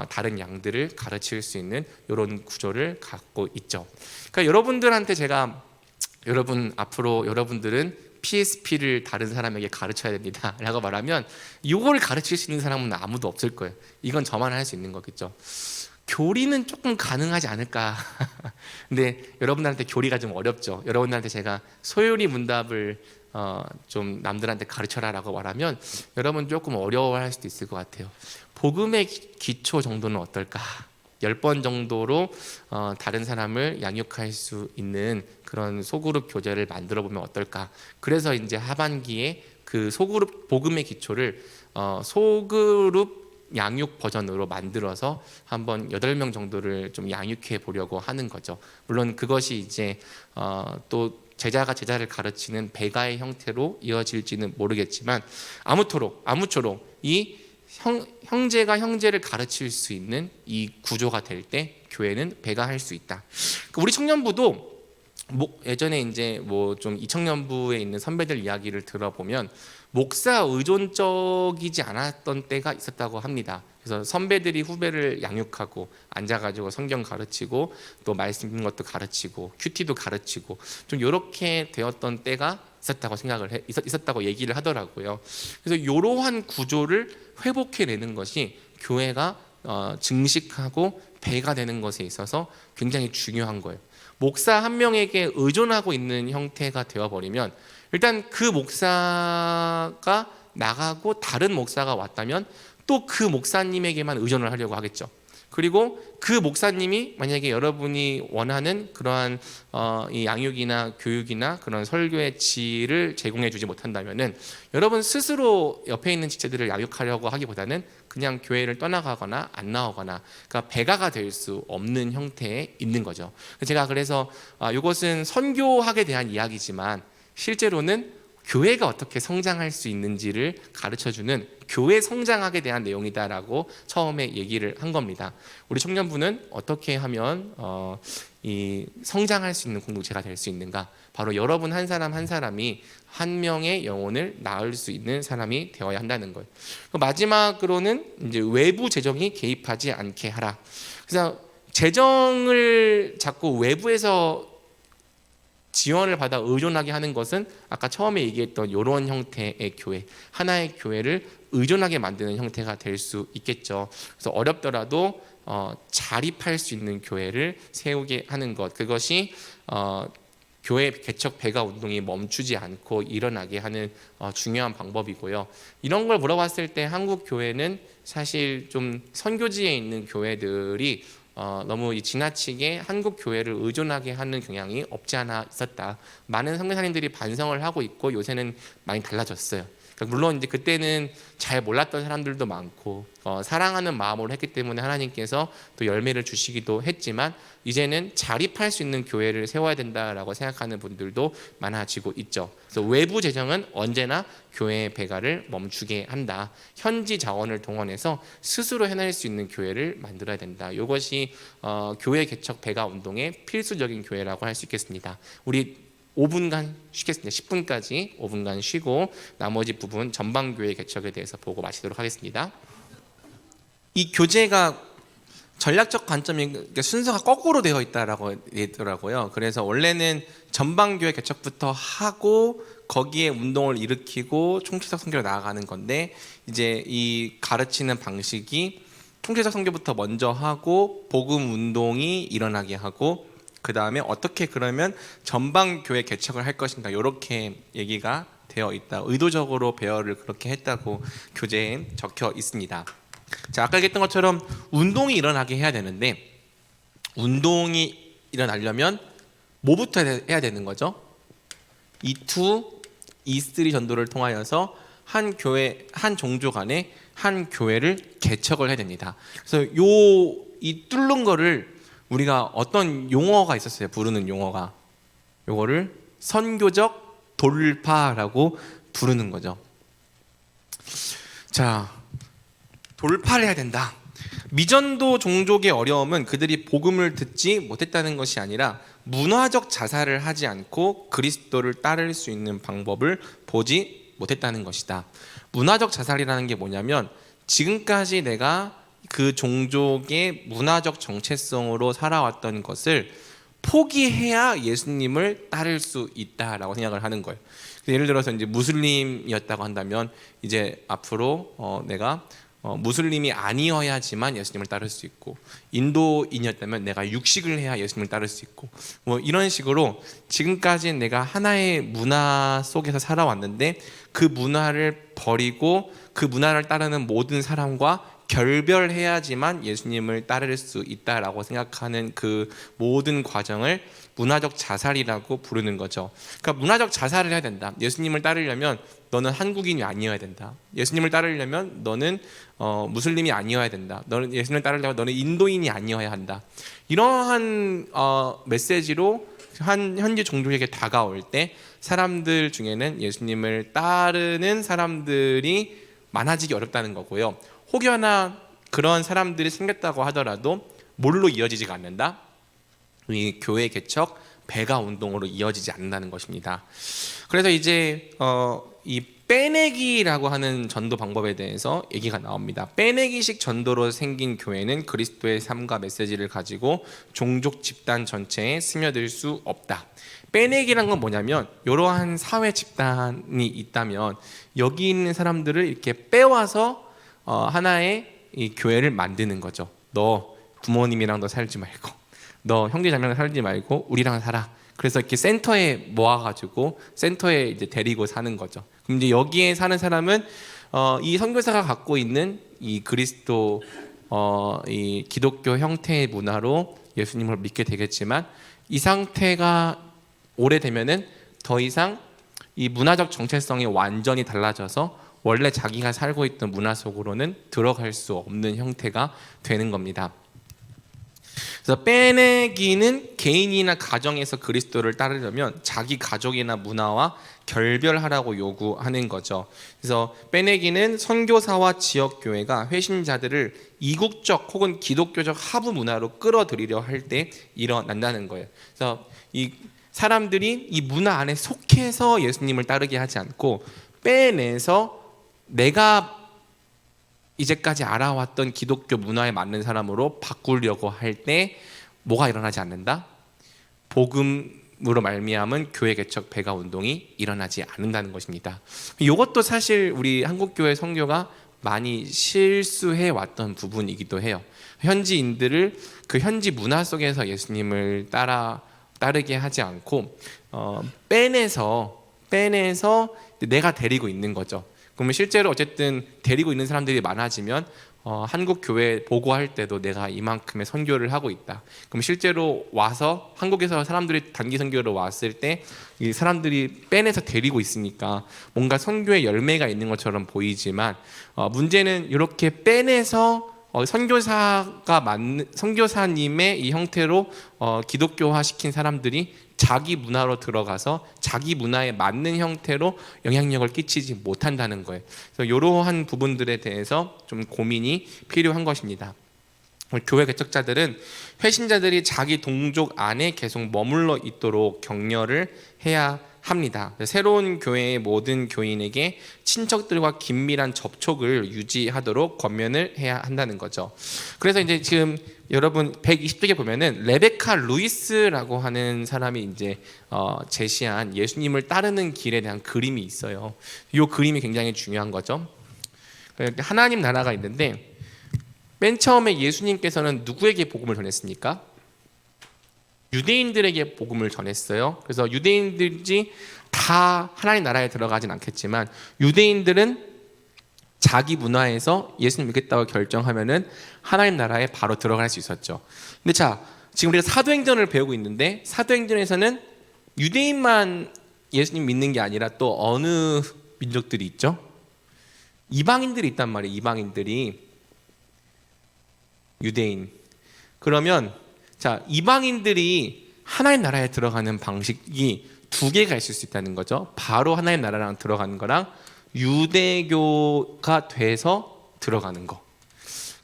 Speaker 1: 다른 양들을 가르칠 수 있는 이런 구조를 갖고 있죠. 그러니까 여러분들한테 제가 앞으로 여러분들은 PSP를 다른 사람에게 가르쳐야 됩니다 라고 말하면 이걸 가르칠 수 있는 사람은 아무도 없을 거예요. 이건 저만 할 수 있는 거겠죠. 교리는 조금 가능하지 않을까. 근데 여러분들한테 교리가 좀 어렵죠. 여러분들한테 제가 소요리 문답을 좀 남들한테 가르쳐라라고 말하면 여러분 조금 어려워할 수도 있을 것 같아요. 복음의 기초 정도는 어떨까? 10번 정도로 다른 사람을 양육할 수 있는 그런 소그룹 교재를 만들어 보면 어떨까? 그래서 이제 하반기에 그 소그룹 복음의 기초를 소그룹 양육 버전으로 만들어서 한번 8명 정도를 좀 양육해 보려고 하는 거죠. 물론 그것이 이제 또 제자가 제자를 가르치는 배가의 형태로 이어질지는 모르겠지만 아무쪼록 이 형제가 형제를 가르칠 수 있는 이 구조가 될 때 교회는 배가할 수 있다. 우리 청년부도 예전에 이제 좀 이 청년부에 있는 선배들 이야기를 들어보면 목사 의존적이지 않았던 때가 있었다고 합니다. 그래서 선배들이 후배를 양육하고 앉아가지고 성경 가르치고 또 말씀 읽는 것도 가르치고 큐티도 가르치고 좀 이렇게 되었던 때가 있었다고 얘기를 하더라고요. 그래서 이러한 구조를 회복해내는 것이 교회가 증식하고 배가 되는 것에 있어서 굉장히 중요한 거예요. 목사 한 명에게 의존하고 있는 형태가 되어버리면 일단 그 목사가 나가고 다른 목사가 왔다면 또 그 목사님에게만 의존을 하려고 하겠죠. 그리고 그 목사님이 만약에 여러분이 원하는 그러한 이 양육이나 교육이나 그런 설교의 질을 제공해 주지 못한다면은 여러분 스스로 옆에 있는 지체들을 양육하려고 하기보다는 그냥 교회를 떠나가거나 안 나오거나, 그러니까 배가가 될 수 없는 형태에 있는 거죠. 제가 그래서 이것은 선교학에 대한 이야기지만 실제로는 교회가 어떻게 성장할 수 있는지를 가르쳐주는 교회 성장학에 대한 내용이다라고 처음에 얘기를 한 겁니다. 우리 청년부는 어떻게 하면 이 성장할 수 있는 공동체가 될 수 있는가? 바로 여러분 한 사람 한 사람이 한 명의 영혼을 낳을 수 있는 사람이 되어야 한다는 거예요. 마지막으로는 이제 외부 재정이 개입하지 않게 하라. 그래서 재정을 자꾸 외부에서 지원을 받아 의존하게 하는 것은 아까 처음에 얘기했던 이런 형태의 교회, 하나의 교회를 의존하게 만드는 형태가 될 수 있겠죠. 그래서 어렵더라도 자립할 수 있는 교회를 세우게 하는 것, 그것이 교회 개척 배가 운동이 멈추지 않고 일어나게 하는 중요한 방법이고요. 이런 걸 물어봤을 때 한국 교회는 사실 좀 선교지에 있는 교회들이 너무 지나치게 한국 교회를 의존하게 하는 경향이 없지 않아 있었다. 많은 선교사님들이 반성을 하고 있고 요새는 많이 달라졌어요. 물론 이제 그때는 잘 몰랐던 사람들도 많고 사랑하는 마음으로 했기 때문에 하나님께서 또 열매를 주시기도 했지만 이제는 자립할 수 있는 교회를 세워야 된다라고 생각하는 분들도 많아지고 있죠. 그래서 외부 재정은 언제나 교회의 배가를 멈추게 한다. 현지 자원을 동원해서 스스로 해낼 수 있는 교회를 만들어야 된다. 이것이 교회 개척 배가 운동의 필수적인 교회라고 할 수 있겠습니다. 우리 5분간 쉬겠습니다. 10분까지 5분간 쉬고 나머지 부분 전방교회 개척에 대해서 보고 마치도록 하겠습니다. 이 교재가 전략적 관점이 순서가 거꾸로 되어 있다라고 했더라고요. 그래서 원래는 전방교회 개척부터 하고 거기에 운동을 일으키고 총체적 선교로 나아가는 건데 이제 이 가르치는 방식이 총체적 선교부터 먼저 하고 복음 운동이 일어나게 하고 그 다음에 어떻게 그러면 전방교회 개척을 할 것인가 이렇게 얘기가 되어 있다. 의도적으로 배열을 그렇게 했다고 교재에 적혀 있습니다. 자, 아까 얘기했던 것처럼 운동이 일어나게 해야 되는데 운동이 일어나려면 뭐부터 해야 되는 거죠? E2, E3 전도를 통하여서 한 교회, 한 종족 안에 한 교회를 개척을 해야 됩니다. 그래서 이 뚫는 거를 우리가 어떤 용어가 있었어요. 부르는 용어가 요거를 선교적 돌파라고 부르는 거죠. 자, 돌파를 해야 된다. 미전도 종족의 어려움은 그들이 복음을 듣지 못했다는 것이 아니라 문화적 자살을 하지 않고 그리스도를 따를 수 있는 방법을 보지 못했다는 것이다. 문화적 자살이라는 게 뭐냐면 지금까지 내가 그 종족의 문화적 정체성으로 살아왔던 것을 포기해야 예수님을 따를 수 있다라고 생각을 하는 거예요. 예를 들어서 이제 무슬림이었다고 한다면 이제 앞으로 내가 무슬림이 아니어야지만 예수님을 따를 수 있고 인도인이었다면 내가 육식을 해야 예수님을 따를 수 있고 뭐 이런 식으로 지금까지 내가 하나의 문화 속에서 살아왔는데 그 문화를 버리고 그 문화를 따르는 모든 사람과 결별해야지만 예수님을 따를 수 있다라고 생각하는 그 모든 과정을 문화적 자살이라고 부르는 거죠. 그러니까 문화적 자살을 해야 된다. 예수님을 따르려면 너는 한국인이 아니어야 된다. 예수님을 따르려면 너는 무슬림이 아니어야 된다. 너는 예수님을 따르려면 너는 인도인이 아니어야 한다. 이러한 메시지로 한 현지 종족에게 다가올 때 사람들 중에는 예수님을 따르는 사람들이 많아지기 어렵다는 거고요. 혹여나 그런 사람들이 생겼다고 하더라도 뭘로 이어지지가 않는다? 이 교회 개척 배가 운동으로 이어지지 않는다는 것입니다. 그래서 이제 이 빼내기라고 하는 전도 방법에 대해서 얘기가 나옵니다. 빼내기식 전도로 생긴 교회는 그리스도의 삶과 메시지를 가지고 종족 집단 전체에 스며들 수 없다. 빼내기란 건 뭐냐면 이러한 사회 집단이 있다면 여기 있는 사람들을 이렇게 빼와서 하나의 이 교회를 만드는 거죠. 너 부모님이랑도 살지 말고 너 형제자매랑 살지 말고 우리랑 살아. 그래서 이렇게 센터에 모아가지고 센터에 이제 데리고 사는 거죠. 그럼 이제 여기에 사는 사람은 이 선교사가 갖고 있는 이 그리스도 이 기독교 형태의 문화로 예수님을 믿게 되겠지만 이 상태가 오래되면은 더 이상 이 문화적 정체성이 완전히 달라져서 원래 자기가 살고 있던 문화 속으로는 들어갈 수 없는 형태가 되는 겁니다. 그래서 빼내기는 개인이나 가정에서 그리스도를 따르려면 자기 가족이나 문화와 결별하라고 요구하는 거죠. 그래서 빼내기는 선교사와 지역교회가 회신자들을 이국적 혹은 기독교적 하부 문화로 끌어들이려 할 때 일어난다는 거예요. 그래서 이 사람들이 이 문화 안에 속해서 예수님을 따르게 하지 않고 빼내서 내가 이제까지 알아왔던 기독교 문화에 맞는 사람으로 바꾸려고 할 때 뭐가 일어나지 않는다? 복음으로 말미암은 교회 개척 배가 운동이 일어나지 않는다는 것입니다. 이것도 사실 우리 한국교회 선교가 많이 실수해 왔던 부분이기도 해요. 현지인들을 그 현지 문화 속에서 예수님을 따르게 하지 않고 빼내서 내가 데리고 있는 거죠. 그러면 실제로 어쨌든 데리고 있는 사람들이 많아지면 한국 교회 보고할 때도 내가 이만큼의 선교를 하고 있다. 그럼 실제로 와서 한국에서 사람들이 단기 선교로 왔을 때 이 사람들이 빼내서 데리고 있으니까 뭔가 선교의 열매가 있는 것처럼 보이지만 문제는 이렇게 빼내서 선교사님의 이 형태로 기독교화 시킨 사람들이 자기 문화로 들어가서 자기 문화에 맞는 형태로 영향력을 끼치지 못한다는 거예요. 그래서 이러한 부분들에 대해서 좀 고민이 필요한 것입니다. 교회 개척자들은 회신자들이 자기 동족 안에 계속 머물러 있도록 격려를 해야 합니다. 새로운 교회의 모든 교인에게 친척들과 긴밀한 접촉을 유지하도록 권면을 해야 한다는 거죠. 그래서 이제 지금 여러분 120쪽에 보면은 레베카 루이스라고 하는 사람이 이제 제시한 예수님을 따르는 길에 대한 그림이 있어요. 이 그림이 굉장히 중요한 거죠. 하나님 나라가 있는데 맨 처음에 예수님께서는 누구에게 복음을 전했습니까? 유대인들에게 복음을 전했어요. 그래서 유대인들이 다 하나님 나라에 들어가진 않겠지만 유대인들은 자기 문화에서 예수님 믿겠다고 결정하면은 하나님 나라에 바로 들어갈 수 있었죠. 근데 자, 지금 우리가 사도행전을 배우고 있는데 사도행전에서는 유대인만 예수님 믿는 게 아니라 또 어느 민족들이 있죠? 이방인들이 있단 말이에요. 이방인들이. 유대인. 그러면 자, 이방인들이 하나님 나라에 들어가는 방식이 두 개가 있을 수 있다는 거죠. 바로 하나님 나라랑 들어가는 거랑 유대교가 돼서 들어가는 거.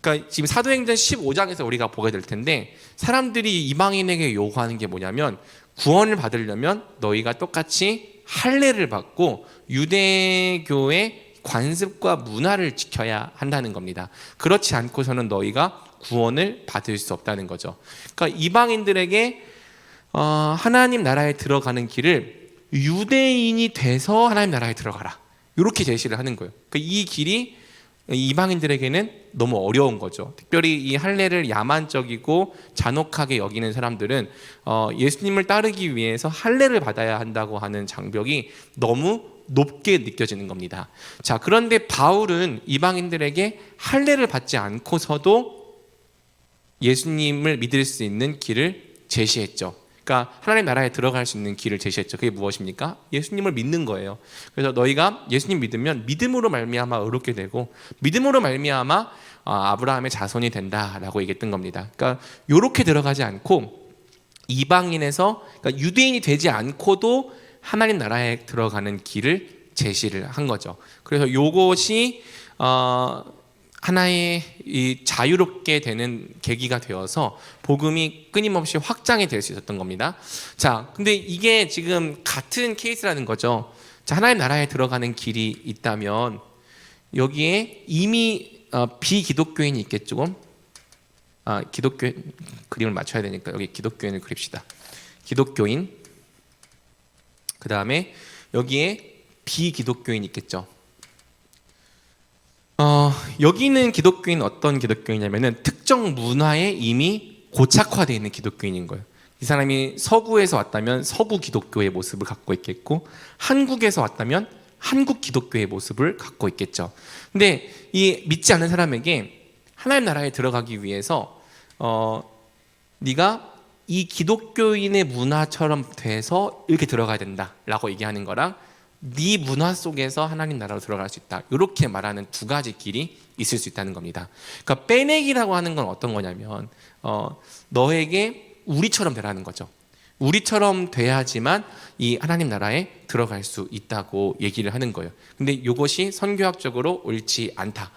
Speaker 1: 그러니까 지금 사도행전 15장에서 우리가 보게 될 텐데 사람들이 이방인에게 요구하는 게 뭐냐면 구원을 받으려면 너희가 똑같이 할례를 받고 유대교의 관습과 문화를 지켜야 한다는 겁니다. 그렇지 않고서는 너희가 구원을 받을 수 없다는 거죠. 그러니까 이방인들에게 하나님 나라에 들어가는 길을 유대인이 돼서 하나님 나라에 들어가라. 이렇게 제시를 하는 거예요. 그러니까 이 길이 이방인들에게는 너무 어려운 거죠. 특별히 이 할례를 야만적이고 잔혹하게 여기는 사람들은 예수님을 따르기 위해서 할례를 받아야 한다고 하는 장벽이 너무 높게 느껴지는 겁니다. 자, 그런데 바울은 이방인들에게 할례를 받지 않고서도 예수님을 믿을 수 있는 길을 제시했죠. 그러니까 하나님 나라에 들어갈 수 있는 길을 제시했죠. 그게 무엇입니까? 예수님을 믿는 거예요. 그래서 너희가 예수님 믿으면 믿음으로 말미암아 의롭게 되고 믿음으로 말미암아 아브라함의 자손이 된다라고 얘기했던 겁니다. 그러니까 이렇게 들어가지 않고 이방인에서 그러니까 유대인이 되지 않고도 하나님 나라에 들어가는 길을 제시를 한 거죠. 그래서 이것이 하나의 이 자유롭게 되는 계기가 되어서 복음이 끊임없이 확장이 될 수 있었던 겁니다. 자, 근데 이게 지금 같은 케이스라는 거죠. 자, 하나님 나라에 들어가는 길이 있다면 여기에 이미 비기독교인이 있겠죠. 기독교 그림을 맞춰야 되니까 여기 기독교인을 그립시다. 기독교인. 그 다음에 여기에 비기독교인이 있겠죠. 여기는 기독교인 어떤 기독교인이냐면은 특정 문화에 이미 고착화되어 있는 기독교인인 거예요. 이 사람이 서구에서 왔다면 서구 기독교의 모습을 갖고 있겠고 한국에서 왔다면 한국 기독교의 모습을 갖고 있겠죠. 근데 이 믿지 않는 사람에게 하나님 나라에 들어가기 위해서 네가 이 기독교인의 문화처럼 돼서 이렇게 들어가야 된다라고 얘기하는 거랑 네 문화 속에서 하나님 나라로 들어갈 수 있다. 이렇게 말하는 두 가지 길이 있을 수 있다는 겁니다. 그러니까 빼내기라고 하는 건 어떤 거냐면 너에게 우리처럼 되라는 거죠. 우리처럼 돼야지만 이 하나님 나라에 들어갈 수 있다고 얘기를 하는 거예요. 근데 이것이 선교학적으로 옳지 않다.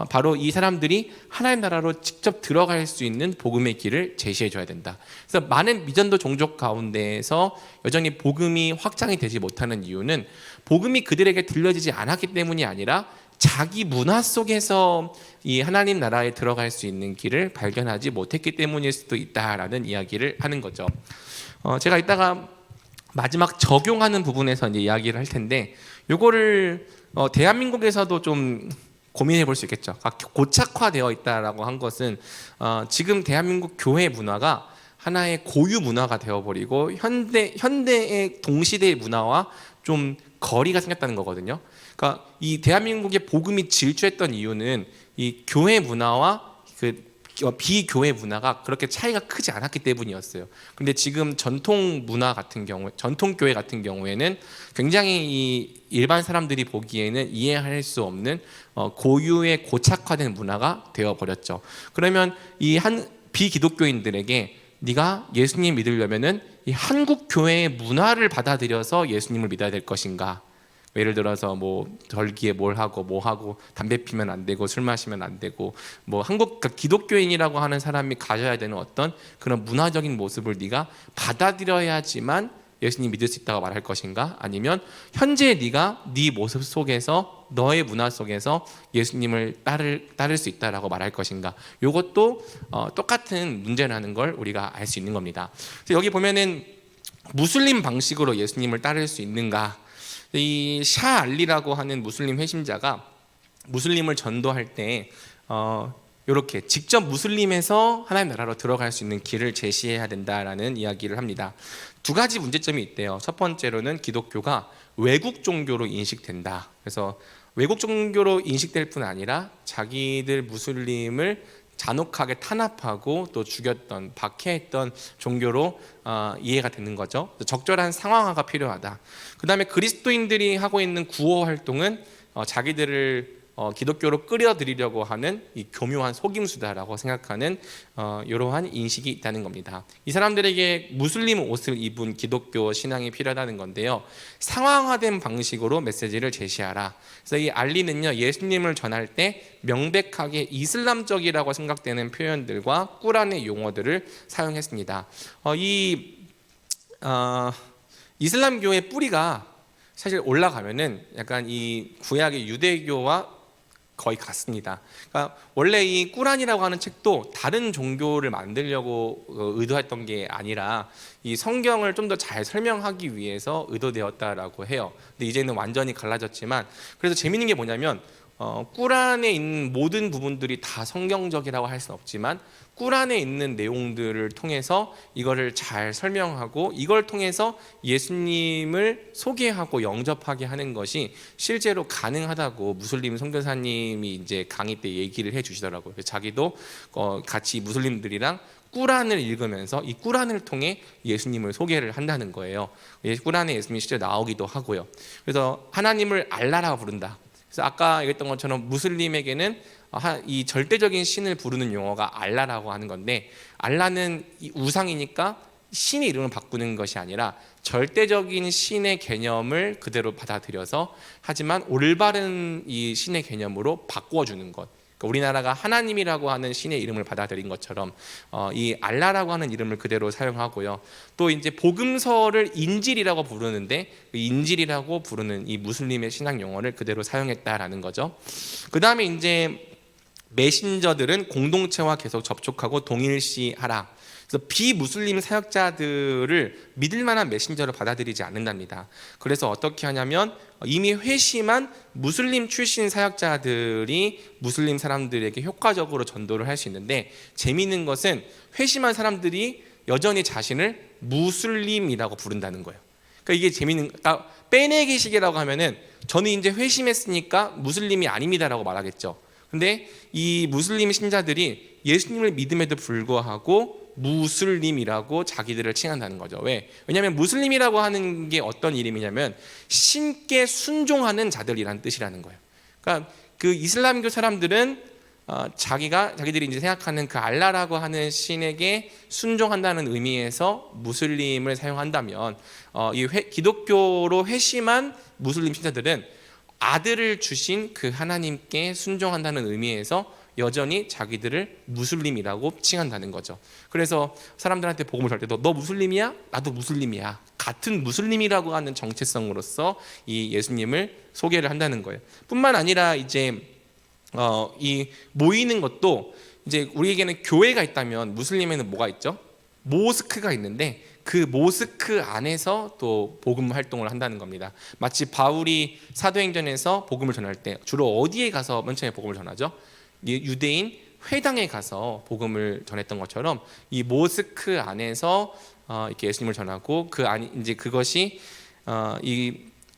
Speaker 1: 바로 이 사람들이 하나님 나라로 직접 들어갈 수 있는 복음의 길을 제시해 줘야 된다. 그래서 많은 미전도 종족 가운데에서 여전히 복음이 확장이 되지 못하는 이유는 복음이 그들에게 들려지지 않았기 때문이 아니라 자기 문화 속에서 이 하나님 나라에 들어갈 수 있는 길을 발견하지 못했기 때문일 수도 있다라는 이야기를 하는 거죠. 제가 이따가 마지막 적용하는 부분에서 이제 이야기를 할 텐데, 요거를 대한민국에서도 좀 고민해 볼 수 있겠죠. 고착화되어 있다라고 한 것은 지금 대한민국 교회 문화가 하나의 고유 문화가 되어버리고 현대의 동시대의 문화와 좀 거리가 생겼다는 거거든요. 그러니까 이 대한민국의 복음이 질주했던 이유는 이 교회 문화와 그 비교회 문화가 그렇게 차이가 크지 않았기 때문이었어요. 근데 지금 전통 문화 같은 경우, 전통 교회 같은 경우에는 굉장히 이 일반 사람들이 보기에는 이해할 수 없는 고유의 고착화된 문화가 되어 버렸죠. 그러면 이 한 비기독교인들에게 네가 예수님 믿으려면은 이 한국 교회의 문화를 받아들여서 예수님을 믿어야 될 것인가? 예를 들어서 뭐 절기에 뭘 하고 뭐 하고 담배 피면 안 되고 술 마시면 안 되고 뭐 한국 기독교인이라고 하는 사람이 가져야 되는 어떤 그런 문화적인 모습을 네가 받아들여야지만 예수님 믿을 수 있다고 말할 것인가? 아니면 현재 네가 네 모습 속에서 너의 문화 속에서 예수님을 따를 수 있다라고 말할 것인가? 이것도 똑같은 문제라는 걸 우리가 알 수 있는 겁니다. 그래서 여기 보면은 무슬림 방식으로 예수님을 따를 수 있는가? 이 샤 알리라고 하는 무슬림 회심자가 무슬림을 전도할 때 이렇게 직접 무슬림에서 하나님 나라로 들어갈 수 있는 길을 제시해야 된다라는 이야기를 합니다. 두 가지 문제점이 있대요. 첫 번째로는 기독교가 외국 종교로 인식된다. 그래서 외국 종교로 인식될 뿐 아니라 자기들 무슬림을 잔혹하게 탄압하고 또 죽였던, 박해했던 종교로 이해가 되는 거죠. 적절한 상황화가 필요하다. 그 다음에 그리스도인들이 하고 있는 구호 활동은 자기들을 기독교로 끌어들이려고 하는 이 교묘한 속임수다라고 생각하는 이러한 인식이 있다는 겁니다. 이 사람들에게 무슬림 옷을 입은 기독교 신앙이 필요하다는 건데요. 상황화된 방식으로 메시지를 제시하라. 그래서 이 알리는요, 예수님을 전할 때 명백하게 이슬람적이라고 생각되는 표현들과 꾸란의 용어들을 사용했습니다. 이슬람교의 뿌리가 사실 올라가면은 약간 이 구약의 유대교와 거의 같습니다. 그러니까 원래 이 꾸란이라고 하는 책도 다른 종교를 만들려고 의도했던 게 아니라 이 성경을 좀 더 잘 설명하기 위해서 의도되었다라고 해요. 근데 이제는 완전히 갈라졌지만, 그래서 재밌는 게 뭐냐면 꾸란에 있는 모든 부분들이 다 성경적이라고 할 수는 없지만 꾸란에 있는 내용들을 통해서 이거를 잘 설명하고 이걸 통해서 예수님을 소개하고 영접하게 하는 것이 실제로 가능하다고 무슬림 선교사님이 이제 강의 때 얘기를 해주시더라고요. 자기도 같이 무슬림들이랑 꾸란을 읽으면서 이 꾸란을 통해 예수님을 소개를 한다는 거예요. 꾸란에 예수님이 실제 나오기도 하고요. 그래서 하나님을 알라라고 부른다. 그래서 아까 얘기했던 것처럼 무슬림에게는 이 절대적인 신을 부르는 용어가 알라라고 하는 건데, 알라는 우상이니까 신의 이름을 바꾸는 것이 아니라 절대적인 신의 개념을 그대로 받아들여서 하지만 올바른 이 신의 개념으로 바꿔주는 것. 그러니까 우리나라가 하나님이라고 하는 신의 이름을 받아들인 것처럼 이 알라라고 하는 이름을 그대로 사용하고요. 또 이제 복음서를 인질이라고 부르는데 인질이라고 부르는 이 무슬림의 신앙 용어를 그대로 사용했다라는 거죠. 그 다음에 이제 메신저들은 공동체와 계속 접촉하고 동일시하라. 그래서 비무슬림 사역자들을 믿을 만한 메신저를 받아들이지 않는답니다. 그래서 어떻게 하냐면 이미 회심한 무슬림 출신 사역자들이 무슬림 사람들에게 효과적으로 전도를 할 수 있는데, 재미있는 것은 회심한 사람들이 여전히 자신을 무슬림이라고 부른다는 거예요. 그러니까 이게 재미있는, 그러니까 빼내기식이라고 하면은 저는 이제 회심했으니까 무슬림이 아닙니다라고 말하겠죠. 근데 이 무슬림 신자들이 예수님을 믿음에도 불구하고 무슬림이라고 자기들을 칭한다는 거죠. 왜? 왜냐하면 무슬림이라고 하는 게 어떤 이름이냐면 신께 순종하는 자들이라는 뜻이라는 거예요. 그러니까 그 이슬람교 사람들은 자기들이 이제 생각하는 그 알라라고 하는 신에게 순종한다는 의미에서 무슬림을 사용한다면 기독교로 회심한 무슬림 신자들은 아들을 주신 그 하나님께 순종한다는 의미에서 여전히 자기들을 무슬림이라고 칭한다는 거죠. 그래서 사람들한테 복음을 전할 때도 너 무슬림이야? 나도 무슬림이야. 같은 무슬림이라고 하는 정체성으로서 이 예수님을 소개를 한다는 거예요. 뿐만 아니라 이제 이 모이는 것도 이제 우리에게는 교회가 있다면 무슬림에는 뭐가 있죠? 모스크가 있는데 그 모스크 안에서 또 복음 활동을 한다는 겁니다. 마치 바울이 사도행전에서 복음을 전할 때 주로 어디에 가서 맨 처음에 복음을 전하죠? 유대인 회당에 가서 복음을 전했던 것처럼 이 모스크 안에서 이렇게 예수님을 전하고 이제 그것이 이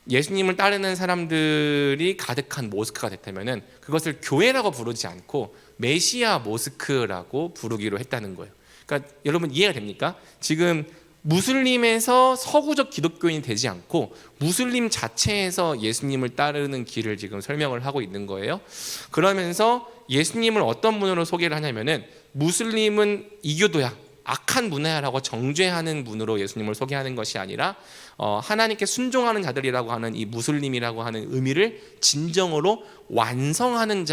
Speaker 1: 예수님을 따르는 사람들이 가득한 모스크가 됐다면은 그것을 교회라고 부르지 않고 메시아 모스크라고 부르기로 했다는 거예요. 그러니까 여러분 이해가 됩니까? 지금 무슬림에서 서구적 기독교인이 되지 않고 무슬림 자체에서 예수님을 따르는 길을 지금 설명을 하고 있는 거예요. 그러면서 예수님을 어떤 분으로 소개를 하냐면은 무슬림은 이교도야, 악한 문화야라고 정죄하는 분으로 예수님을 소개하는 것이 아니라 하나님께 순종하는 자들이라고 하는 이 무슬림이라고 하는 의미를 진정으로 완성하는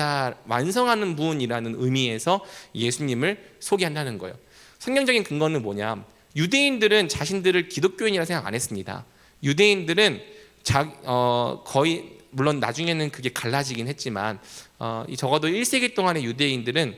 Speaker 1: 분이라는 의미에서 예수님을 소개한다는 거예요. 성경적인 근거는 뭐냐? 유대인들은 자신들을 기독교인이라 생각 안 했습니다. 유대인들은 거의 물론 나중에는 그게 갈라지긴 했지만 적어도 1세기 동안의 유대인들은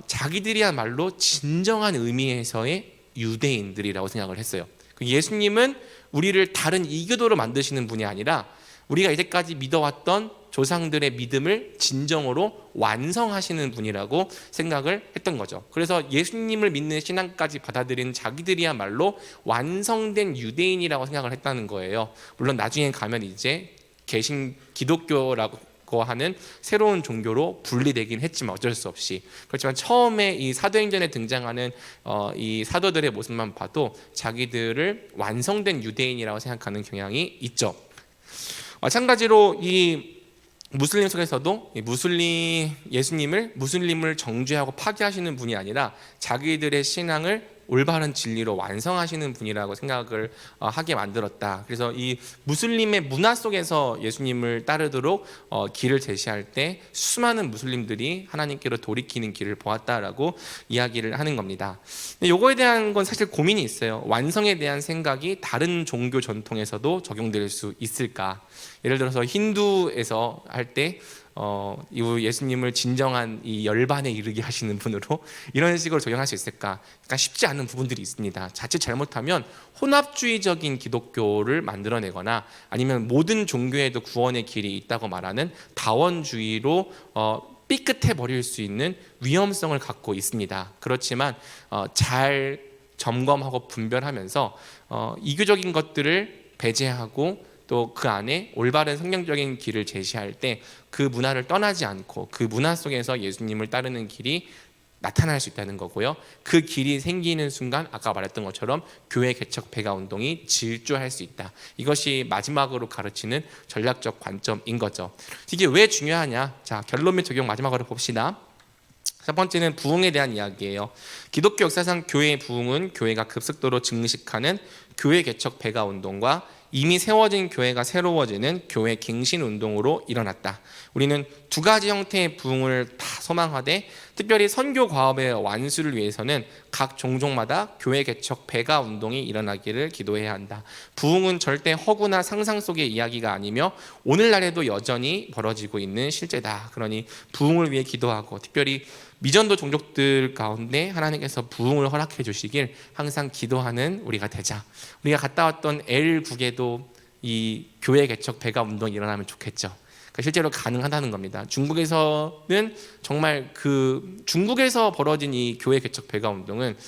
Speaker 1: 자기들이야말로 진정한 의미에서의 유대인들이라고 생각을 했어요. 예수님은 우리를 다른 이교도로 만드시는 분이 아니라 우리가 이제까지 믿어왔던 조상들의 믿음을 진정으로 완성하시는 분이라고 생각을 했던 거죠. 그래서 예수님을 믿는 신앙까지 받아들인 자기들이야말로 완성된 유대인이라고 생각을 했다는 거예요. 물론 나중에 가면 이제 개신 기독교라고 하는 새로운 종교로 분리되긴 했지만 어쩔 수 없이, 그렇지만 처음에 이 사도행전에 등장하는 이 사도들의 모습만 봐도 자기들을 완성된 유대인이라고 생각하는 경향이 있죠. 마찬가지로 이 무슬림 속에서도 예수님을 무슬림을 정죄하고 파괴하시는 분이 아니라 자기들의 신앙을 올바른 진리로 완성하시는 분이라고 생각을 하게 만들었다. 그래서 이 무슬림의 문화 속에서 예수님을 따르도록 길을 제시할 때 수많은 무슬림들이 하나님께로 돌이키는 길을 보았다라고 이야기를 하는 겁니다. 이거에 대한 건 사실 고민이 있어요. 완성에 대한 생각이 다른 종교 전통에서도 적용될 수 있을까? 예를 들어서 힌두에서 할 때 예수님을 진정한 이 열반에 이르게 하시는 분으로 이런 식으로 적용할 수 있을까? 그러니까 쉽지 않은 부분들이 있습니다. 자칫 잘못하면 혼합주의적인 기독교를 만들어내거나 아니면 모든 종교에도 구원의 길이 있다고 말하는 다원주의로 삐끗해 버릴 수 있는 위험성을 갖고 있습니다. 그렇지만 잘 점검하고 분별하면서 이교적인 것들을 배제하고 또 그 안에 올바른 성경적인 길을 제시할 때 그 문화를 떠나지 않고 그 문화 속에서 예수님을 따르는 길이 나타날 수 있다는 거고요. 그 길이 생기는 순간 아까 말했던 것처럼 교회 개척 폐가 운동이 질주할 수 있다. 이것이 마지막으로 가르치는 전략적 관점인 거죠. 이게 왜 중요하냐? 자, 결론 및 적용 마지막으로 봅시다. 첫 번째는 부흥에 대한 이야기예요. 기독교 역사상 교회의 부흥은 교회가 급속도로 증식하는 교회 개척 폐가 운동과 이미 세워진 교회가 새로워지는 교회 갱신 운동으로 일어났다. 우리는 두 가지 형태의 부흥을 다 소망하되 특별히 선교 과업의 완수를 위해서는 각 종족마다 교회 개척 폐가 운동이 일어나기를 기도해야 한다. 부흥은 절대 허구나 상상 속의 이야기가 아니며 오늘날에도 여전히 벌어지고 있는 실제다. 그러니 부흥을 위해 기도하고 특별히 미전도 종족들 가운데 하나님께서 부흥을 허락해 주시길 항상 기도하는 우리가 되자. 우리가 갔다 왔던 L국에도 이 교회 개척 폐가 운동이 일어나면 좋겠죠. 그러니까 실제로 가능하다는 겁니다. 중국에서는 정말 중국에서 벌어진 이 교회 개척 폐가 운동은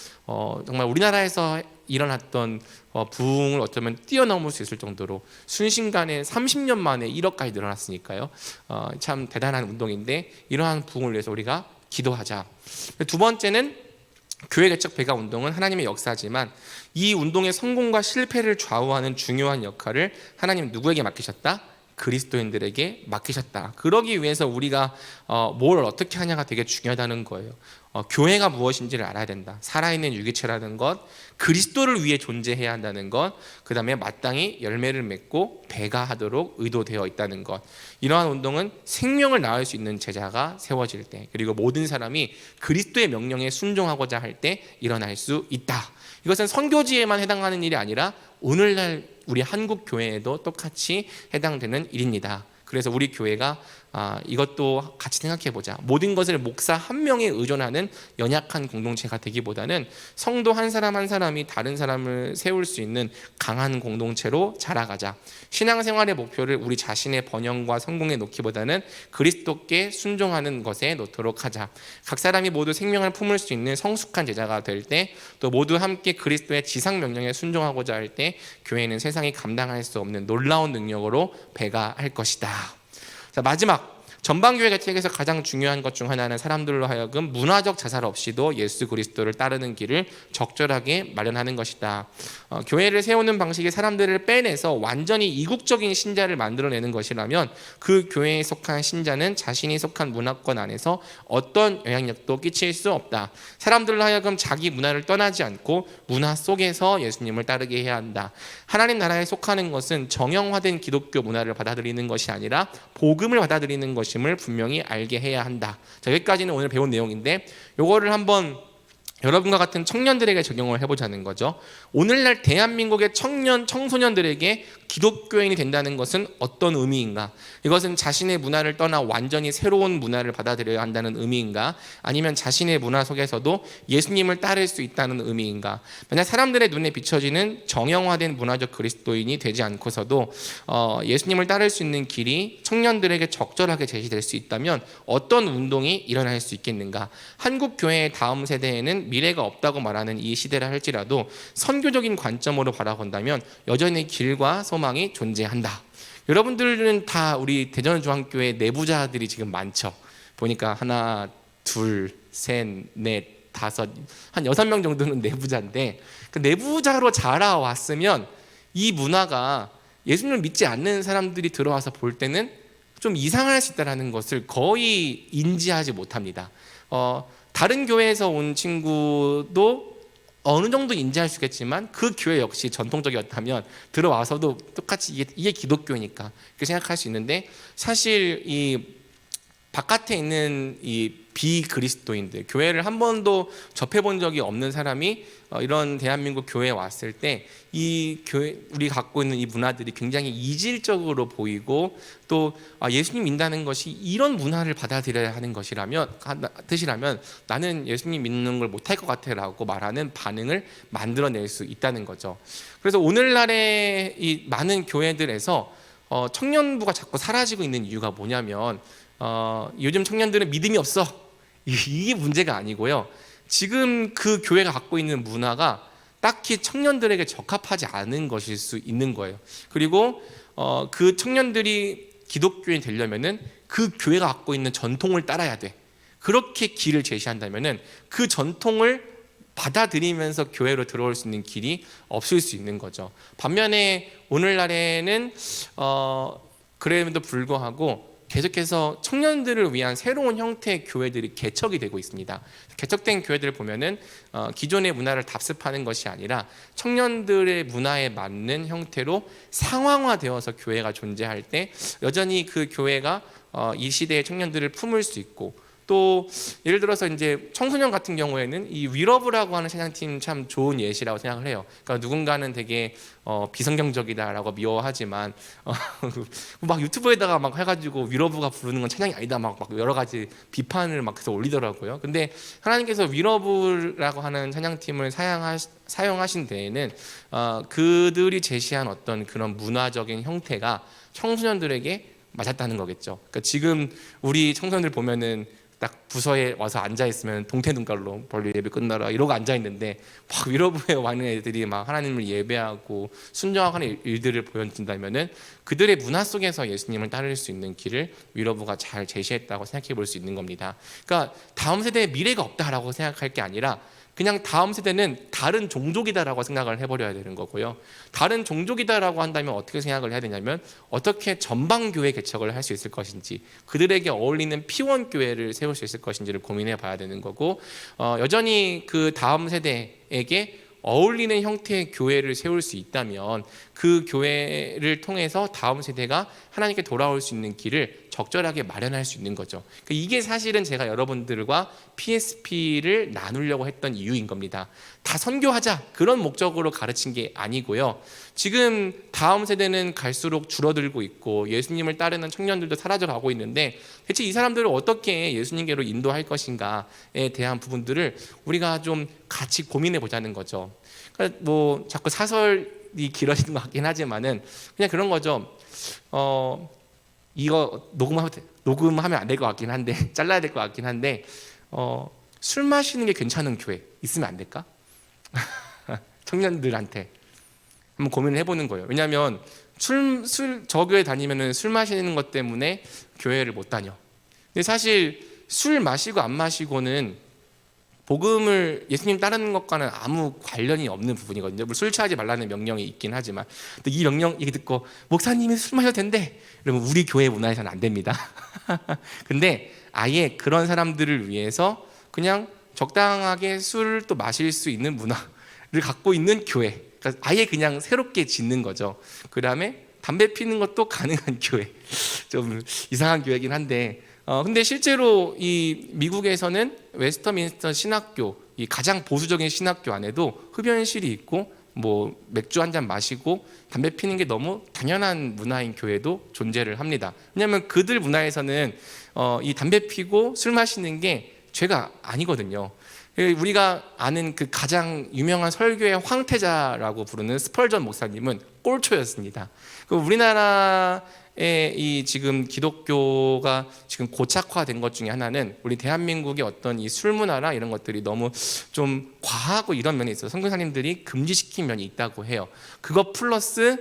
Speaker 1: 정말 우리나라에서 일어났던 부흥을 어쩌면 뛰어넘을 수 있을 정도로 순식간에 30년 만에 1억까지 늘어났으니까요. 참 대단한 운동인데 이러한 부흥을 위해서 우리가 기도하자. 두 번째는 교회 개척 배가 운동은 하나님의 역사지만 이 운동의 성공과 실패를 좌우하는 중요한 역할을 하나님 누구에게 맡기셨다? 그리스도인들에게 맡기셨다. 그러기 위해서 우리가 뭘 어떻게 하냐가 되게 중요하다는 거예요. 교회가 무엇인지를 알아야 된다. 살아있는 유기체라는 것, 그리스도를 위해 존재해야 한다는 것, 그 다음에 마땅히 열매를 맺고 배가하도록 의도되어 있다는 것. 이러한 운동은 생명을 낳을 수 있는 제자가 세워질 때, 그리고 모든 사람이 그리스도의 명령에 순종하고자 할 때 일어날 수 있다. 이것은 선교지에만 해당하는 일이 아니라 오늘날 우리 한국 교회에도 똑같이 해당되는 일입니다. 그래서 우리 교회가 이것도 같이 생각해보자. 모든 것을 목사 한 명에 의존하는 연약한 공동체가 되기보다는 성도 한 사람 한 사람이 다른 사람을 세울 수 있는 강한 공동체로 자라가자. 신앙생활의 목표를 우리 자신의 번영과 성공에 놓기보다는 그리스도께 순종하는 것에 놓도록 하자. 각 사람이 모두 생명을 품을 수 있는 성숙한 제자가 될 때, 또 모두 함께 그리스도의 지상 명령에 순종하고자 할 때 교회는 세상이 감당할 수 없는 놀라운 능력으로 배가할 것이다. 자, 마지막 전방교회 개척에서 가장 중요한 것 중 하나는 사람들로 하여금 문화적 자살 없이도 예수 그리스도를 따르는 길을 적절하게 마련하는 것이다. 교회를 세우는 방식이 사람들을 빼내서 완전히 이국적인 신자를 만들어내는 것이라면 그 교회에 속한 신자는 자신이 속한 문화권 안에서 어떤 영향력도 끼칠 수 없다. 사람들로 하여금 자기 문화를 떠나지 않고 문화 속에서 예수님을 따르게 해야 한다. 하나님 나라에 속하는 것은 정형화된 기독교 문화를 받아들이는 것이 아니라 복음을 받아들이는 것임을 분명히 알게 해야 한다. 자, 여기까지는 오늘 배운 내용인데 요거를 한번 여러분과 같은 청년들에게 적용을 해보자는 거죠. 오늘날 대한민국의 청소년들에게 기독교인이 된다는 것은 어떤 의미인가? 이것은 자신의 문화를 떠나 완전히 새로운 문화를 받아들여야 한다는 의미인가? 아니면 자신의 문화 속에서도 예수님을 따를 수 있다는 의미인가? 만약 사람들의 눈에 비춰지는 정형화된 문화적 그리스도인이 되지 않고서도 예수님을 따를 수 있는 길이 청년들에게 적절하게 제시될 수 있다면 어떤 운동이 일어날 수 있겠는가? 한국 교회의 다음 세대에는 미래가 없다고 말하는 이 시대라 할지라도 선교적인 관점으로 바라본다면 여전히 길과 소망이 존재한다. 여러분들은 다 우리 대전중앙교회 내부자들이 지금 많죠. 보니까 하나, 둘, 셋, 넷, 다섯, 한 6명 정도는 내부자인데 그 내부자로 자라왔으면 이 문화가 예수님을 믿지 않는 사람들이 들어와서 볼 때는 좀 이상할 수 있다는 것을 거의 인지하지 못합니다. 다른 교회에서 온 친구도 어느 정도 인지할 수 있겠지만 그 교회 역시 전통적이었다면 들어와서도 똑같이 이게 기독교니까 그렇게 생각할 수 있는데, 사실 이 바깥에 있는 이 비그리스도인들, 교회를 한 번도 접해본 적이 없는 사람이 이런 대한민국 교회에 왔을 때 이 교회, 우리 갖고 있는 이 문화들이 굉장히 이질적으로 보이고 또 예수님 믿는다는 것이 이런 문화를 받아들여야 하는 뜻이라면 나는 예수님 믿는 걸 못할 것 같아라고 말하는 반응을 만들어낼 수 있다는 거죠. 그래서 오늘날의 이 많은 교회들에서 청년부가 자꾸 사라지고 있는 이유가 뭐냐면 요즘 청년들은 믿음이 없어, 이게 문제가 아니고요. 지금 그 교회가 갖고 있는 문화가 딱히 청년들에게 적합하지 않은 것일 수 있는 거예요. 그리고 그 청년들이 기독교인이 되려면은 그 교회가 갖고 있는 전통을 따라야 돼. 그렇게 길을 제시한다면은 그 전통을 받아들이면서 교회로 들어올 수 있는 길이 없을 수 있는 거죠. 반면에 오늘날에는 그럼에도 불구하고 계속해서 청년들을 위한 새로운 형태의 교회들이 개척이 되고 있습니다. 개척된 교회들을 보면은 기존의 문화를 답습하는 것이 아니라 청년들의 문화에 맞는 형태로 상황화되어서 교회가 존재할 때 여전히 그 교회가 이 시대의 청년들을 품을 수 있고, 또 예를 들어서 이제 청소년 같은 경우에는 이 위러브라고 하는 찬양팀 참 좋은 예시라고 생각을 해요. 그러니까 누군가는 되게 비성경적이다라고 미워하지만 막 유튜브에다가 막 해가지고 위러브가 부르는 건 찬양이 아니다 막 여러 가지 비판을 막 해서 올리더라고요. 근데 하나님께서 위러브라고 하는 찬양팀을 사용하신 데에는 그들이 제시한 어떤 그런 문화적인 형태가 청소년들에게 맞았다는 거겠죠. 그러니까 지금 우리 청소년들 보면은 딱 부서에 와서 앉아 있으면 동태 눈깔로 벌리 예배 끝나라 이러고 앉아 있는데 막 위로부에 와는 애들이 막 하나님을 예배하고 순종하는 일들을 보여준다면은 그들의 문화 속에서 예수님을 따를 수 있는 길을 위로부가 잘 제시했다고 생각해 볼 수 있는 겁니다. 그러니까 다음 세대에 미래가 없다라고 생각할 게 아니라 그냥 다음 세대는 다른 종족이다라고 생각을 해버려야 되는 거고요. 다른 종족이다라고 한다면 어떻게 생각을 해야 되냐면 어떻게 전방교회 개척을 할 수 있을 것인지, 그들에게 어울리는 피원교회를 세울 수 있을 것인지를 고민해 봐야 되는 거고, 여전히 그 다음 세대에게 어울리는 형태의 교회를 세울 수 있다면 그 교회를 통해서 다음 세대가 하나님께 돌아올 수 있는 길을 적절하게 마련할 수 있는 거죠. 이게 사실은 제가 여러분들과 PSP를 나누려고 했던 이유인 겁니다. 다 선교하자 그런 목적으로 가르친 게 아니고요. 지금 다음 세대는 갈수록 줄어들고 있고 예수님을 따르는 청년들도 사라져가고 있는데, 대체 이 사람들을 어떻게 예수님께로 인도할 것인가에 대한 부분들을 우리가 좀 같이 고민해 보자는 거죠. 그러니까 뭐 자꾸 사설이 길어지는 것 같긴 하지만은 그냥 그런 거죠. 이거 녹음하면 안 될 것 같긴 한데 잘라야 될 것 같긴 한데, 술 마시는 게 괜찮은 교회 있으면 안 될까? 청년들한테 한번 고민을 해보는 거예요. 왜냐하면 저 교회 다니면은 술 마시는 것 때문에 교회를 못 다녀. 근데 사실 술 마시고 안 마시고는 복음을 예수님 따르는 것과는 아무 관련이 없는 부분이거든요. 술 취하지 말라는 명령이 있긴 하지만, 또 이 명령 얘기 듣고 목사님이 술 마셔도 된대, 그러면 우리 교회 문화에서는 안 됩니다. 근데 아예 그런 사람들을 위해서 그냥 적당하게 술을 또 마실 수 있는 문화를 갖고 있는 교회, 그러니까 아예 그냥 새롭게 짓는 거죠. 그 다음에 담배 피는 것도 가능한 교회. 좀 이상한 교회긴 한데, 근데 실제로 이 미국에서는 웨스터민스터 신학교, 이 가장 보수적인 신학교 안에도 흡연실이 있고 뭐 맥주 한 잔 마시고 담배 피는 게 너무 당연한 문화인 교회도 존재를 합니다. 왜냐하면 그들 문화에서는 이 담배 피고 술 마시는 게 죄가 아니거든요. 우리가 아는 그 가장 유명한 설교의 황태자라고 부르는 스펄전 목사님은 꼴초였습니다. 우리나라의 이 지금 기독교가 지금 고착화된 것 중에 하나는 우리 대한민국의 어떤 이 술 문화나 이런 것들이 너무 좀 과하고 이런 면이 있어서 선교사님들이 금지시킨 면이 있다고 해요. 그거 플러스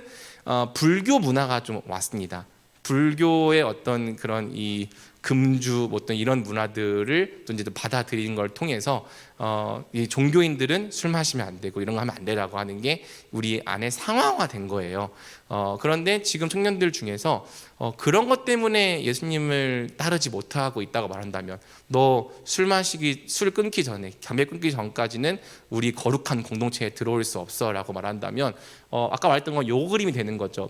Speaker 1: 불교 문화가 좀 왔습니다. 불교의 어떤 그런 이 금주 어떤 이런 문화들을 또 이제 받아들이는 걸 통해서 이 종교인들은 술 마시면 안 되고 이런 거 하면 안 되라고 하는 게 우리 안에 상황화된 거예요. 그런데 지금 청년들 중에서 그런 것 때문에 예수님을 따르지 못하고 있다고 말한다면, 너 술 끊기 전에, 담배 끊기 전까지는 우리 거룩한 공동체에 들어올 수 없어라고 말한다면, 아까 말했던 건 요 그림이 되는 거죠.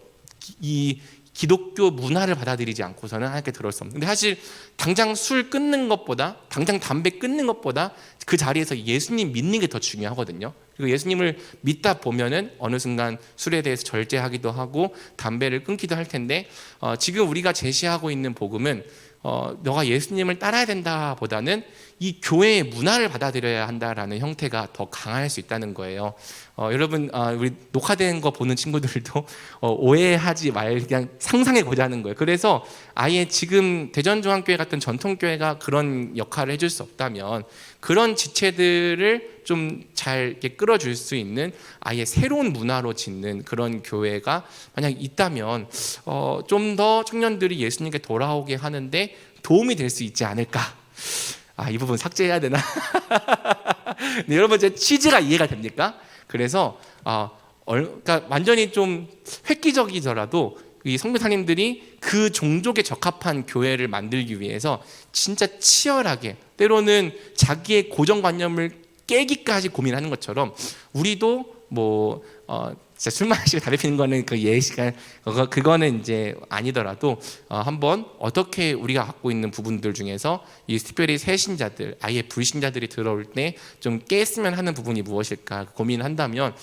Speaker 1: 이 기독교 문화를 받아들이지 않고서는 하나님께 들어올 수 없는. 근데 사실 당장 술 끊는 것보다, 당장 담배 끊는 것보다 그 자리에서 예수님 믿는 게 더 중요하거든요. 그리고 예수님을 믿다 보면은 어느 순간 술에 대해서 절제하기도 하고 담배를 끊기도 할 텐데, 지금 우리가 제시하고 있는 복음은 너가 예수님을 따라야 된다 보다는 이 교회의 문화를 받아들여야 한다라는 형태가 더 강할 수 있다는 거예요. 여러분, 우리 녹화된 거 보는 친구들도 오해하지 말, 그냥 상상해 보자는 거예요. 그래서 아예 지금 대전중앙교회 같은 전통교회가 그런 역할을 해줄 수 없다면, 그런 지체들을 좀 잘 이렇게 끌어줄 수 있는 아예 새로운 문화로 짓는 그런 교회가 만약 있다면 좀 더 청년들이 예수님께 돌아오게 하는데 도움이 될 수 있지 않을까. 이 부분 삭제해야 되나? 네, 여러분, 제 취지가 이해가 됩니까? 그래서 그러니까 완전히 좀 획기적이더라도 이 선교사님들이 그 종족에 적합한 교회를 만들기 위해서 진짜 치열하게, 때로는 자기의 고정관념을 깨기까지 고민하는 것처럼, 우리도 뭐 진짜 술 마시고 담배 피는 거는 그 예시가 그거는 이제 아니더라도 한번 어떻게 우리가 갖고 있는 부분들 중에서 이 특별히 새신자들, 아예 불신자들이 들어올 때 좀 깼으면 하는 부분이 무엇일까 고민한다면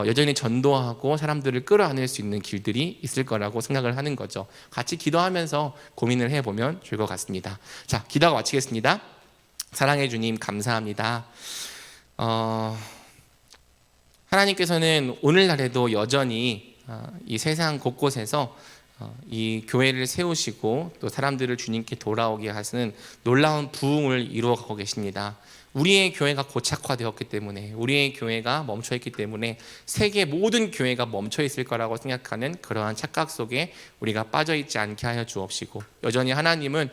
Speaker 1: 여전히 전도하고 사람들을 끌어안을 수 있는 길들이 있을 거라고 생각을 하는 거죠. 같이 기도하면서 고민을 해보면 좋을 것 같습니다. 자, 기도하고 마치겠습니다. 사랑해 주님, 감사합니다. 하나님께서는 오늘날에도 여전히 이 세상 곳곳에서 이 교회를 세우시고 또 사람들을 주님께 돌아오게 하시는 놀라운 부흥을 이루어가고 계십니다. 우리의 교회가 고착화되었기 때문에, 우리의 교회가 멈춰있기 때문에 세계 모든 교회가 멈춰있을 거라고 생각하는 그러한 착각 속에 우리가 빠져있지 않게 하여 주옵시고, 여전히 하나님은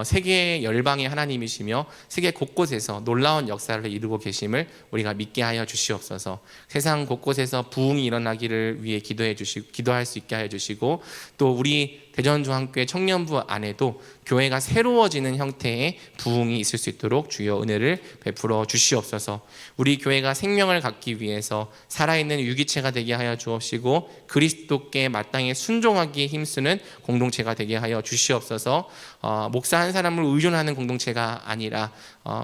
Speaker 1: 세계 열방의 하나님이시며 세계 곳곳에서 놀라운 역사를 이루고 계심을 우리가 믿게 하여 주시옵소서. 세상 곳곳에서 부흥이 일어나기를 위해 기도할 수 있게 하여 주시고, 또 우리 대전중앙교회 청년부 안에도 교회가 새로워지는 형태의 부흥이 있을 수 있도록 주여 은혜를 베풀어 주시옵소서. 우리 교회가 생명을 갖기 위해서 살아있는 유기체가 되게 하여 주옵시고, 그리스도께 마땅히 순종하기에 힘쓰는 공동체가 되게 하여 주시옵소서. 목사 한 사람을 의존하는 공동체가 아니라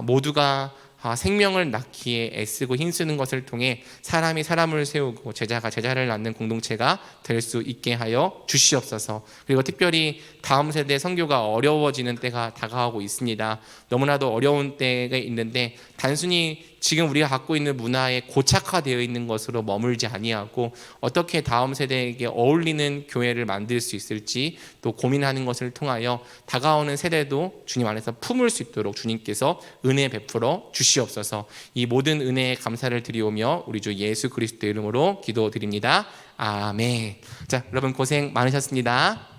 Speaker 1: 모두가 생명을 낳기에 애쓰고 힘쓰는 것을 통해 사람이 사람을 세우고 제자가 제자를 낳는 공동체가 될 수 있게 하여 주시옵소서. 그리고 특별히 다음 세대 선교가 어려워지는 때가 다가오고 있습니다. 너무나도 어려운 때가 있는데, 단순히 지금 우리가 갖고 있는 문화에 고착화되어 있는 것으로 머물지 아니하고 어떻게 다음 세대에게 어울리는 교회를 만들 수 있을지 또 고민하는 것을 통하여 다가오는 세대도 주님 안에서 품을 수 있도록 주님께서 은혜 베풀어 주시옵소서. 이 모든 은혜에 감사를 드리오며 우리 주 예수 그리스도의 이름으로 기도드립니다. 아멘. 자, 여러분 고생 많으셨습니다.